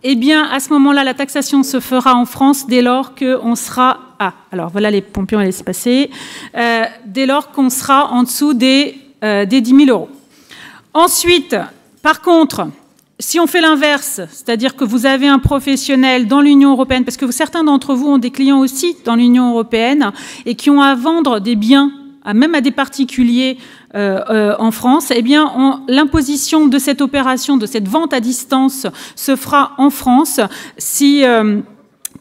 Speaker 1: eh bien, à ce moment-là, la taxation se fera en France dès lors qu'on sera... Ah, alors voilà, les pompiers ont laissé passer. Dès lors qu'on sera en dessous des 10 000 euros. Ensuite, par contre, si on fait l'inverse, c'est-à-dire que vous avez un professionnel dans l'Union européenne, parce que certains d'entre vous ont des clients aussi dans l'Union européenne et qui ont à vendre des biens, même à des particuliers en France, eh bien, l'imposition de cette opération, de cette vente à distance, se fera en France si...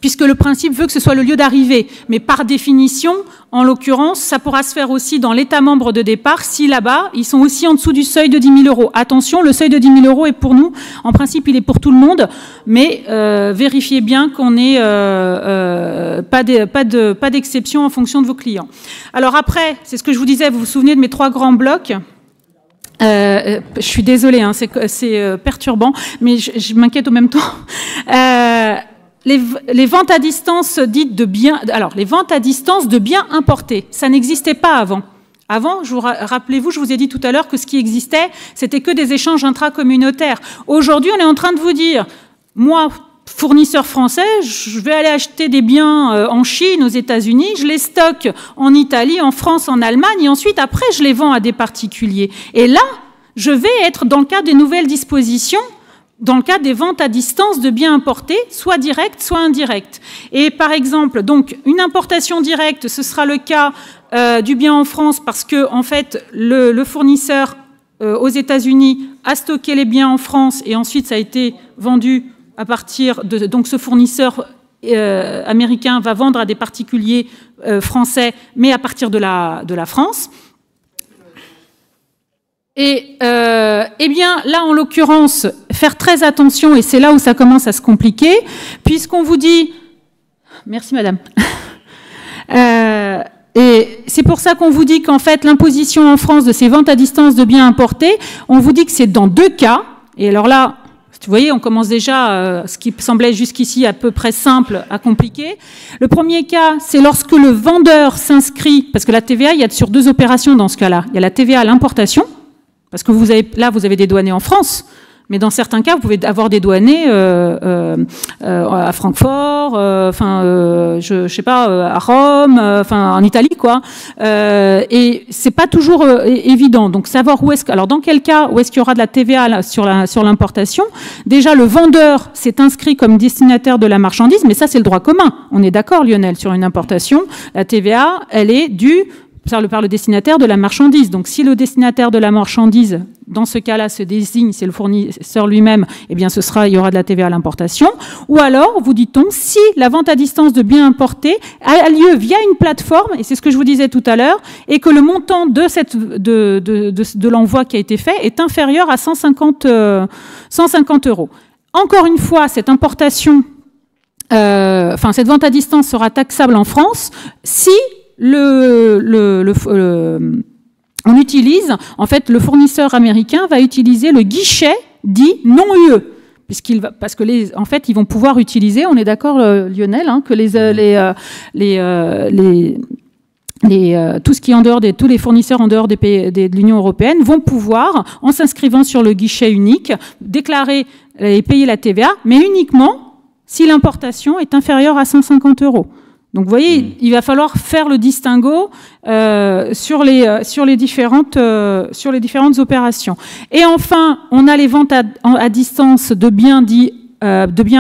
Speaker 1: puisque le principe veut que ce soit le lieu d'arrivée. Mais par définition, en l'occurrence, ça pourra se faire aussi dans l'État membre de départ, si là-bas, ils sont aussi en dessous du seuil de 10 000 euros. Attention, le seuil de 10 000 euros est pour nous, en principe, il est pour tout le monde, mais vérifiez bien qu'on n'ait pas d'exception en fonction de vos clients. Alors après, c'est ce que je vous disais, vous vous souvenez de mes 3 grands blocs ? Je suis désolée, hein, c'est perturbant, mais je m'inquiète au même temps. Les ventes à distance dites de biens, alors les ventes à distance de biens importés, ça n'existait pas avant. Avant, rappelez-vous, je vous ai dit tout à l'heure que ce qui existait, c'était que des échanges intracommunautaires. Aujourd'hui, on est en train de vous dire, moi, fournisseur français, je vais aller acheter des biens en Chine, aux États-Unis, je les stocke en Italie, en France, en Allemagne, et ensuite, après, je les vends à des particuliers. Et là, je vais être dans le cadre des nouvelles dispositions, dans le cas des ventes à distance de biens importés, soit directes, soit indirectes. Et par exemple, donc, une importation directe, ce sera le cas du bien en France parce que, en fait, le fournisseur aux États-Unis a stocké les biens en France et ensuite ça a été vendu à partir de... Donc, ce fournisseur américain va vendre à des particuliers français, mais à partir de la France. Et eh bien, là, en l'occurrence, faire très attention, et c'est là où ça commence à se compliquer, puisqu'on vous dit... Merci, madame. Et c'est pour ça qu'on vous dit qu'en fait, l'imposition en France de ces ventes à distance de biens importés, on vous dit que c'est dans 2 cas. Et alors là, vous voyez, on commence déjà, ce qui semblait jusqu'ici à peu près simple, à compliquer. Le premier cas, c'est lorsque le vendeur s'inscrit, parce que la TVA, il y a sur 2 opérations dans ce cas-là. Il y a la TVA à l'importation, parce que vous avez des douaniers en France, Mais dans certains cas, vous pouvez avoir des douaniers à Francfort, je sais pas, à Rome, en Italie, quoi. Et c'est pas toujours évident. Donc savoir où est-ce que, alors dans quel cas où est-ce qu'il y aura de la TVA là, sur l'importation. Déjà, le vendeur s'est inscrit comme destinataire de la marchandise, mais ça c'est le droit commun. On est d'accord, Lionel, sur une importation. La TVA, elle est due par le destinataire de la marchandise. Donc, si le destinataire de la marchandise, dans ce cas-là, se désigne, c'est le fournisseur lui-même, eh bien, il y aura de la TVA à l'importation. Ou alors, vous dit-on, si la vente à distance de biens importés a lieu via une plateforme, et c'est ce que je vous disais tout à l'heure, et que le montant de l'envoi qui a été fait est inférieur à 150 €. Encore une fois, cette importation, cette vente à distance sera taxable en France si on utilise, en fait, le fournisseur américain va utiliser le guichet dit non UE, parce que en fait, ils vont pouvoir utiliser, on est d'accord, Lionel, hein, que tout ce qui est en dehors tous les fournisseurs en dehors des pays de l'Union européenne vont pouvoir, en s'inscrivant sur le guichet unique, déclarer et payer la TVA, mais uniquement si l'importation est inférieure à 150 €. Donc, vous voyez, il va falloir faire le distinguo sur les différentes opérations. Et enfin, on a les ventes à distance de biens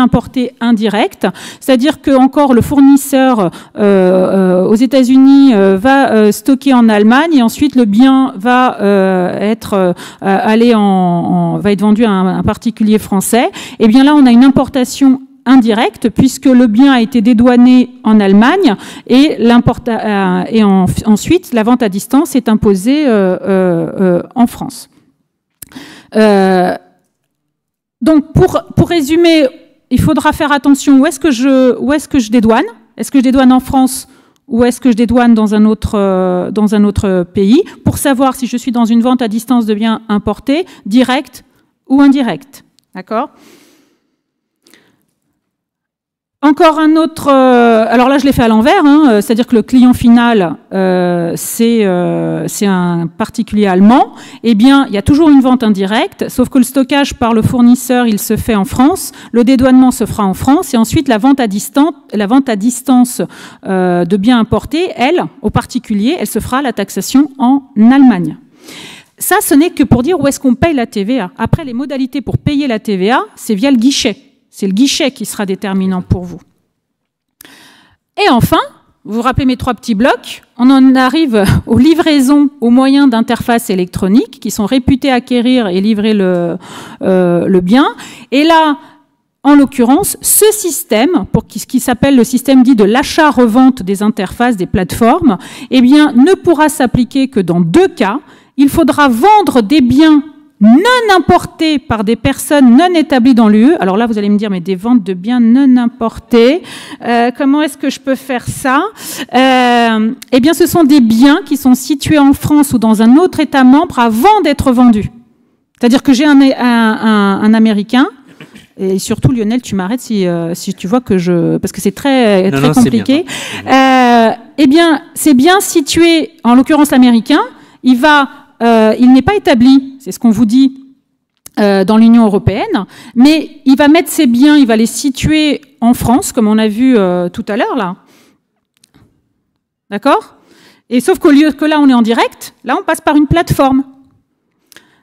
Speaker 1: importés indirects, c'est-à-dire que encore le fournisseur aux États-Unis va stocker en Allemagne et ensuite le bien va être vendu à un particulier français. Et bien là, on a une importation indirecte, puisque le bien a été dédouané en Allemagne et ensuite la vente à distance est imposée en France. Donc pour résumer, il faudra faire attention où est-ce que je dédouane. Est-ce que je dédouane en France ou est-ce que je dédouane dans un autre pays, pour savoir si je suis dans une vente à distance de biens importés, directe ou indirecte. D'accord ? Encore un autre, alors là je l'ai fait à l'envers, hein, c'est-à-dire que le client final c'est un particulier allemand. Eh bien, il y a toujours une vente indirecte, sauf que le stockage par le fournisseur il se fait en France, le dédouanement se fera en France, et ensuite la vente à distance de biens importés, elle, au particulier, elle se fera la taxation en Allemagne. Ça, ce n'est que pour dire où est-ce qu'on paye la TVA. Après, les modalités pour payer la TVA, c'est via le guichet. C'est le guichet qui sera déterminant pour vous. Et enfin, vous vous rappelez mes 3 petits blocs, on en arrive aux livraisons aux moyens d'interface électronique qui sont réputés acquérir et livrer le bien. Et là, en l'occurrence, ce système, qui s'appelle le système dit de l'achat-revente des interfaces des plateformes, eh bien, ne pourra s'appliquer que dans 2 cas. Il faudra vendre des biens non importés par des personnes non établies dans l'UE. Alors là, vous allez me dire, mais des ventes de biens non importés, comment est-ce que je peux faire ça? Eh bien, ce sont des biens qui sont situés en France ou dans un autre État membre avant d'être vendus. C'est-à-dire que j'ai un Américain, et surtout, Lionel, tu m'arrêtes si tu vois que parce que c'est très compliqué. Eh bien, c'est bien situé, en l'occurrence l'Américain, il n'est pas établi, c'est ce qu'on vous dit, dans l'Union européenne, mais il va mettre ses biens, il va les situer en France, comme on a vu tout à l'heure, là. D'accord? Et sauf qu'au lieu que là, on est en direct, là, on passe par une plateforme.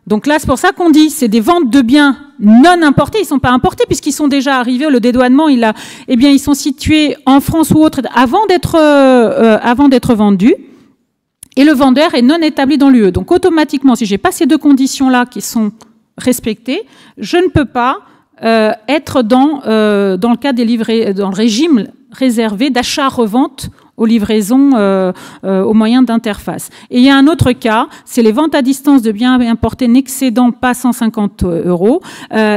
Speaker 1: Donc là, c'est pour ça qu'on dit, c'est des ventes de biens non importés, ils ne sont pas importés, puisqu'ils sont déjà arrivés, le dédouanement, eh bien, ils sont situés en France ou autre avant d'être vendus. Et le vendeur est non établi dans l'UE. Donc automatiquement, si je n'ai pas ces 2 conditions-là qui sont respectées, je ne peux pas être dans le cas dans le régime réservé d'achat-revente aux livraisons aux moyens d'interface. Et il y a un autre cas, c'est les ventes à distance de biens importés n'excédant pas 150 €.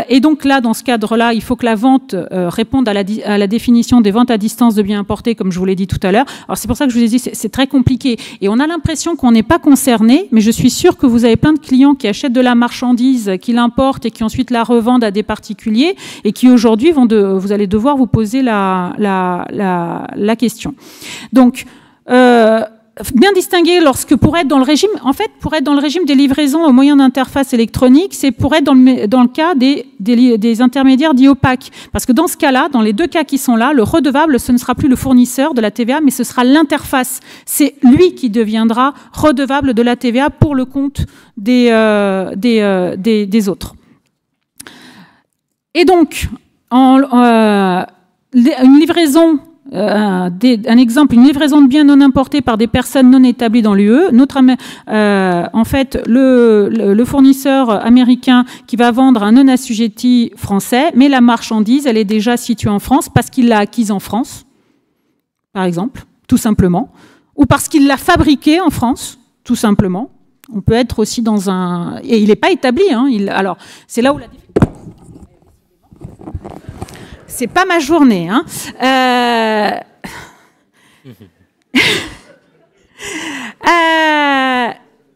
Speaker 1: Et donc là, dans ce cadre-là, il faut que la vente réponde à la définition des ventes à distance de biens importés, comme je vous l'ai dit tout à l'heure. Alors c'est pour ça que je vous ai dit, c'est très compliqué. Et on a l'impression qu'on n'est pas concerné, mais je suis sûre que vous avez plein de clients qui achètent de la marchandise, qui l'importent et qui ensuite la revendent à des particuliers et qui aujourd'hui vous allez devoir vous poser la question. Donc, bien distinguer lorsque pour être dans le régime, en fait, pour être dans le régime des livraisons au moyen d'interfaces électroniques, c'est pour être dans le cas des intermédiaires dits opaques. Parce que dans ce cas-là, dans les deux cas qui sont là, le redevable, ce ne sera plus le fournisseur de la TVA, mais ce sera l'interface. C'est lui qui deviendra redevable de la TVA pour le compte des autres. Et donc, une livraison, un exemple, une livraison de biens non importés par des personnes non établies dans l'UE. En fait, le fournisseur américain qui va vendre un non assujetti français, mais la marchandise, elle est déjà située en France parce qu'il l'a acquise en France, par exemple, tout simplement, ou parce qu'il l'a fabriquée en France, tout simplement. On peut être aussi dans un... Et il n'est pas établi. Hein, alors, c'est là où la différence... C'est pas ma journée. Hein.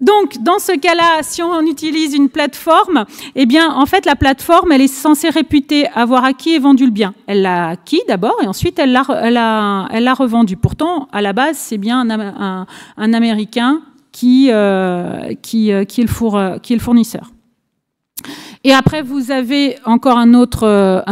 Speaker 1: Donc, dans ce cas-là, si on utilise une plateforme, eh bien, en fait, la plateforme, elle est censée réputer avoir acquis et vendu le bien. Elle l'a acquis d'abord et ensuite, elle l'a revendu. Pourtant, à la base, c'est bien un Américain qui est le fournisseur. Et après, vous avez encore un autre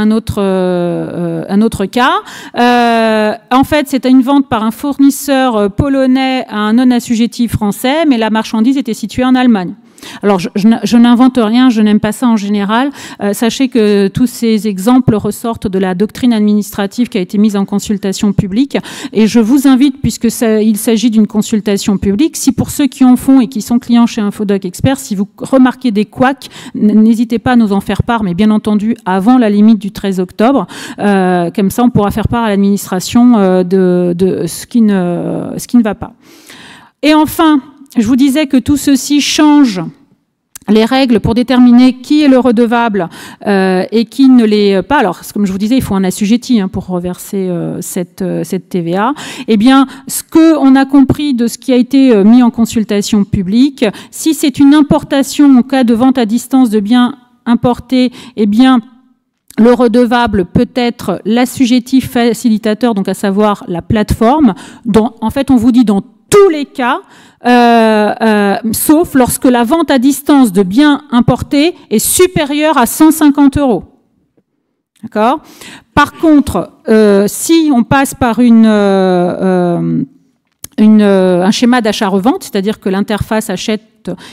Speaker 1: cas. En fait, c'est une vente par un fournisseur polonais à un non assujetti français, mais la marchandise était située en Allemagne. Alors, je n'invente rien, je n'aime pas ça en général. Sachez que tous ces exemples ressortent de la doctrine administrative qui a été mise en consultation publique. Et je vous invite, puisque il s'agit d'une consultation publique, si pour ceux qui en font et qui sont clients chez Infodoc Expert, si vous remarquez des couacs, n'hésitez pas à nous en faire part, mais bien entendu avant la limite du 13 octobre. Comme ça, on pourra faire part à l'administration de ce qui ne va pas. Et enfin, je vous disais que tout ceci change les règles pour déterminer qui est le redevable et qui ne l'est pas. Alors, comme je vous disais, il faut un assujetti pour reverser cette TVA. Eh bien, ce qu'on a compris de ce qui a été mis en consultation publique, si c'est une importation en cas de vente à distance de biens importés, eh bien, le redevable peut être l'assujetti facilitateur, donc à savoir la plateforme. En fait, on vous dit dans tous les cas, sauf lorsque la vente à distance de biens importés est supérieure à 150 €. D'accord ? Par contre, si on passe par un schéma d'achat-revente, c'est-à-dire que l'interface achète,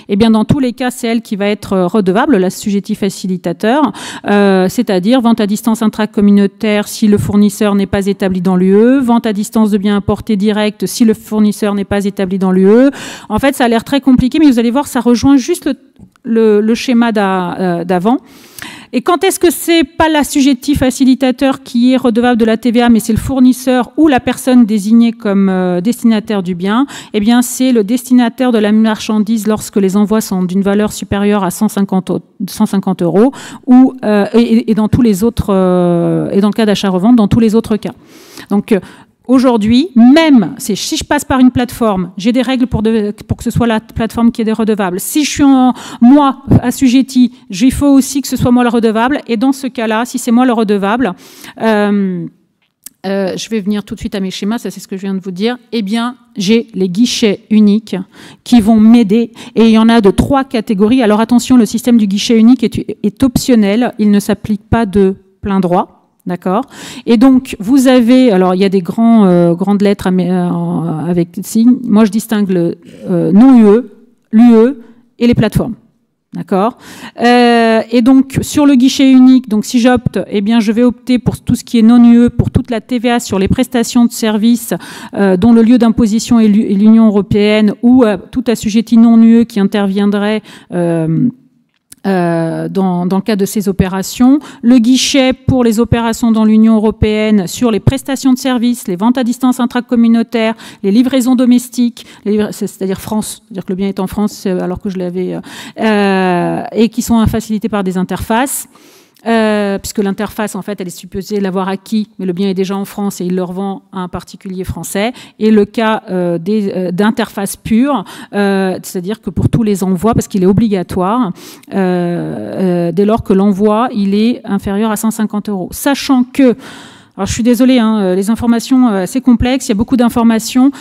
Speaker 1: eh bien dans tous les cas, c'est elle qui va être redevable, l'assujetti facilitateur, c'est-à-dire vente à distance intracommunautaire si le fournisseur n'est pas établi dans l'UE, vente à distance de biens importés directs si le fournisseur n'est pas établi dans l'UE. En fait, ça a l'air très compliqué, mais vous allez voir, ça rejoint juste le schéma d'avant. Et quand est-ce que c'est pas l'assujetti facilitateur qui est redevable de la TVA, mais c'est le fournisseur ou la personne désignée comme destinataire du bien? Eh bien, c'est le destinataire de la marchandise lorsque les envois sont d'une valeur supérieure à 150 € ou et dans tous les autres et dans le cas d'achat-revente, dans tous les autres cas. Donc aujourd'hui, même si je passe par une plateforme, j'ai des règles pour que ce soit la plateforme qui est redevable. Si je suis moi assujetti, il faut aussi que ce soit moi le redevable. Et dans ce cas-là, si c'est moi le redevable, je vais venir tout de suite à mes schémas, ça c'est ce que je viens de vous dire. Eh bien, j'ai les guichets uniques qui vont m'aider. Et il y en a de 3 catégories. Alors attention, le système du guichet unique est optionnel. Il ne s'applique pas de plein droit. D'accord. Et donc, vous avez... Alors, il y a des grandes lettres avec signes. Moi, je distingue le non-UE, l'UE et les plateformes. D'accord. Et donc, sur le guichet unique, donc si j'opte, eh bien, je vais opter pour tout ce qui est non-UE, pour toute la TVA sur les prestations de services dont le lieu d'imposition est l'Union européenne ou tout assujetti non-UE qui interviendrait... dans le cadre de ces opérations, le guichet pour les opérations dans l'Union européenne sur les prestations de services, les ventes à distance intracommunautaires, les livraisons domestiques, c'est-à-dire France, c'est-à-dire que le bien est en France alors que je l'avais, et qui sont facilités par des interfaces. Puisque l'interface, en fait, elle est supposée l'avoir acquis, mais le bien est déjà en France et il le revend à un particulier français. Et le cas d'interface pure, c'est-à-dire que pour tous les envois, parce qu'il est obligatoire, dès lors que l'envoi, il est inférieur à 150 €. Sachant que, alors je suis désolée, les informations assez complexes, il y a beaucoup d'informations.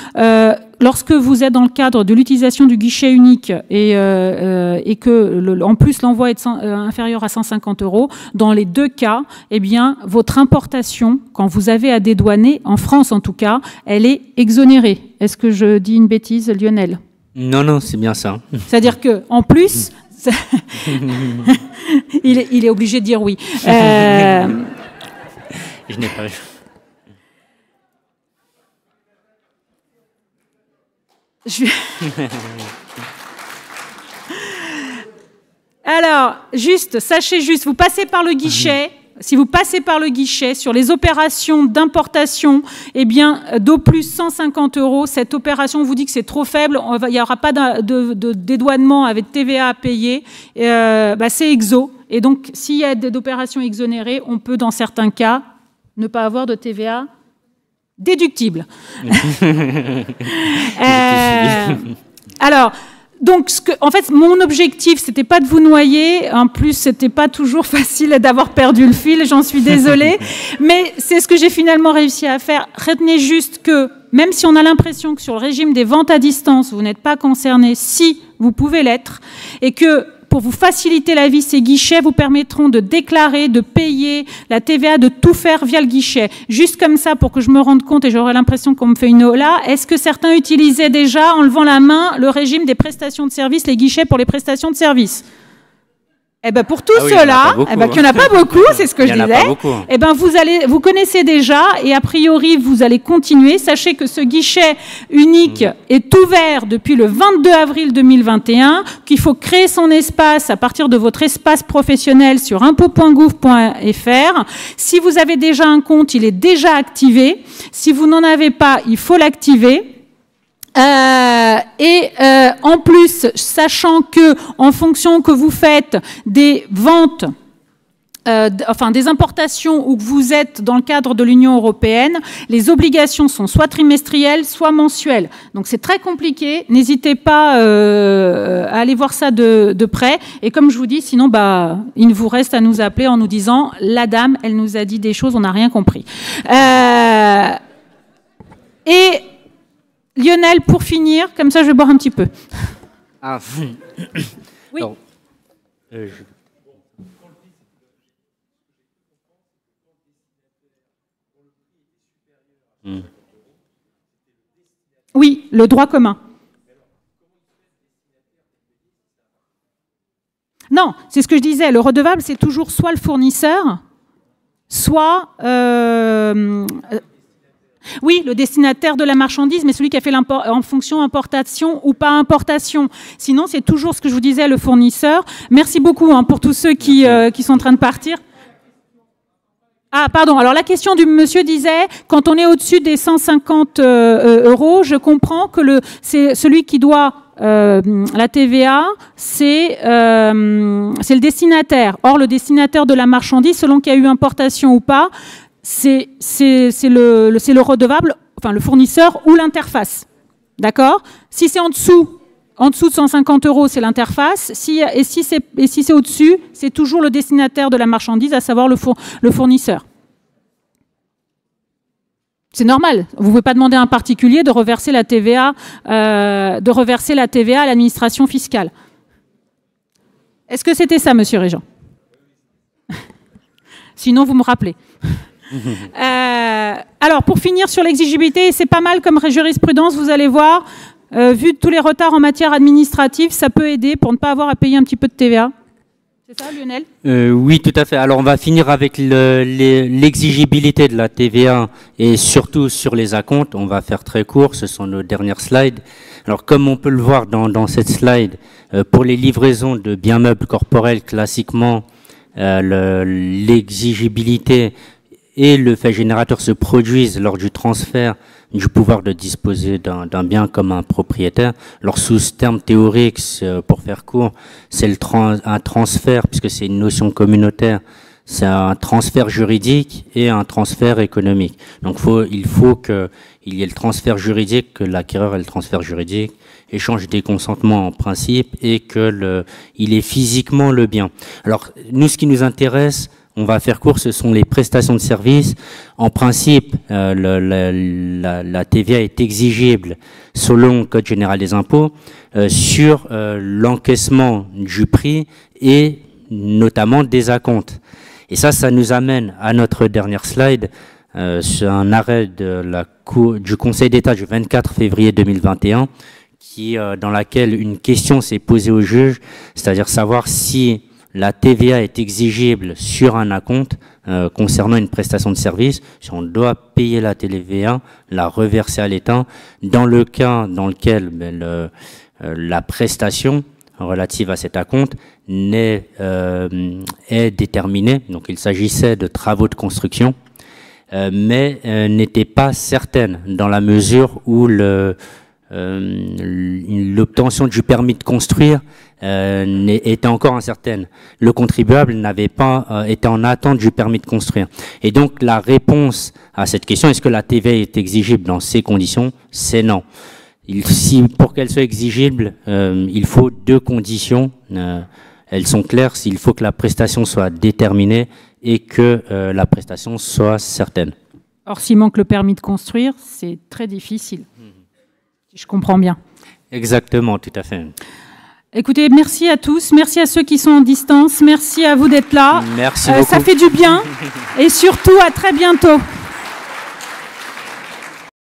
Speaker 1: lorsque vous êtes dans le cadre de l'utilisation du guichet unique et que en plus l'envoi est inférieur à 150 €, dans les deux cas, eh bien, votre importation, quand vous avez à dédouaner, en France en tout cas, elle est exonérée. Est-ce que je dis une bêtise, Lionel?
Speaker 2: Non, non, c'est bien ça.
Speaker 1: C'est-à-dire que en plus, il est obligé de dire oui.
Speaker 2: Je n'ai pas.
Speaker 1: Alors, sachez juste, vous passez par le guichet. Si vous passez par le guichet sur les opérations d'importation, eh bien, d'au plus 150 €, cette opération, on vous dit que c'est trop faible, il n'y aura pas de dédouanement avec TVA à payer, c'est exo. Et donc, s'il y a d'opérations exonérées, on peut, dans certains cas, ne pas avoir de TVA déductible. Alors, donc, en fait, mon objectif, c'était pas de vous noyer. En plus, c'était pas toujours facile d'avoir perdu le fil. J'en suis désolée. Mais c'est ce que j'ai finalement réussi à faire. Retenez juste que, même si on a l'impression que sur le régime des ventes à distance, vous n'êtes pas concerné, si vous pouvez l'être, et que pour vous faciliter la vie, ces guichets vous permettront de déclarer, de payer la TVA, de tout faire via le guichet. Juste comme ça, pour que je me rende compte, et j'aurais l'impression qu'on me fait une hola, est-ce que certains utilisaient déjà, en levant la main, le régime des prestations de services, les guichets pour les prestations de services? Eh ben pour tous ceux-là, qu'il n'y en a pas beaucoup, c'est ce que je disais. Eh ben vous connaissez déjà et a priori vous allez continuer. Sachez que ce guichet unique est ouvert depuis le 22 avril 2021, qu'il faut créer son espace à partir de votre espace professionnel sur impôts.gouv.fr. Si vous avez déjà un compte, il est déjà activé. Si vous n'en avez pas, il faut l'activer. En plus, sachant que, en fonction que vous faites des ventes, des importations ou que vous êtes dans le cadre de l'Union européenne, les obligations sont soit trimestrielles, soit mensuelles. Donc c'est très compliqué. N'hésitez pas à aller voir ça de près. Et comme je vous dis, sinon, il vous reste à nous appeler en nous disant « La dame, elle nous a dit des choses, on n'a rien compris ». Lionel, pour finir, comme ça je vais boire un petit peu.
Speaker 2: Ah,
Speaker 1: oui.
Speaker 2: Alors,
Speaker 1: Oui, le droit commun. Non, c'est ce que je disais, le redevable, c'est toujours soit le fournisseur, soit... Oui, le destinataire de la marchandise, mais celui qui a fait en fonction importation ou pas importation. Sinon, c'est toujours ce que je vous disais, le fournisseur. Merci beaucoup pour tous ceux qui sont en train de partir. Ah, pardon. Alors, la question du monsieur disait, quand on est au-dessus des 150 €, je comprends que c'est celui qui doit la TVA, c'est le destinataire. Or, le destinataire de la marchandise, selon qu'il y a eu importation ou pas, c'est le redevable, enfin le fournisseur ou l'interface. D'accord? Si c'est en dessous de 150 €, c'est l'interface. Et si c'est au-dessus, c'est toujours le destinataire de la marchandise, à savoir le fournisseur. C'est normal. Vous ne pouvez pas demander à un particulier de reverser la TVA, à l'administration fiscale. Est-ce que c'était ça, monsieur Régent? Sinon, vous me rappelez. Alors, pour finir sur l'exigibilité, c'est pas mal comme jurisprudence, vous allez voir, vu tous les retards en matière administrative, ça peut aider pour ne pas avoir à payer un petit peu de TVA. C'est ça, Lionel?
Speaker 2: Oui, tout à fait. Alors, on va finir avec l'exigibilité de la TVA et surtout sur les acomptes. On va faire très court, ce sont nos dernières slides. Alors, comme on peut le voir dans cette slide, pour les livraisons de biens meubles corporels, classiquement, l'exigibilité et le fait générateur se produisent lors du transfert du pouvoir de disposer d'un bien comme un propriétaire. Alors sous ce terme théorique, pour faire court, c'est un transfert, puisque c'est une notion communautaire, c'est un transfert juridique et un transfert économique. Donc il faut qu'il y ait le transfert juridique, que l'acquéreur ait le transfert juridique, échange des consentements en principe et il ait physiquement le bien. Alors nous, ce qui nous intéresse, On va faire court, ce sont les prestations de services. En principe, la TVA est exigible selon le Code général des impôts sur l'encaissement du prix et notamment des acomptes. Et ça nous amène à notre dernière slide, sur un arrêt du Conseil d'État du 24 février 2021, dans laquelle une question s'est posée au juge, c'est-à-dire savoir si la TVA est exigible sur un acompte concernant une prestation de service, si on doit payer la TVA, la reverser à l'État, dans le cas dans lequel la prestation relative à cet acompte est déterminée, donc il s'agissait de travaux de construction, mais n'était pas certaine dans la mesure où l'obtention du permis de construire était encore incertaine. Le contribuable n'avait pas été en attente du permis de construire. Et donc la réponse à cette question, est-ce que la TVA est exigible dans ces conditions? C'est non. Pour qu'elle soit exigible, il faut deux conditions. Elles sont claires, il faut que la prestation soit déterminée et que la prestation soit certaine.
Speaker 1: Or, s'il manque le permis de construire, c'est très difficile. Si je comprends bien.
Speaker 2: Exactement, tout à fait.
Speaker 1: Écoutez, merci à tous, merci à ceux qui sont en distance, merci à vous d'être là.
Speaker 2: Merci beaucoup.
Speaker 1: Ça fait du bien et surtout à très bientôt.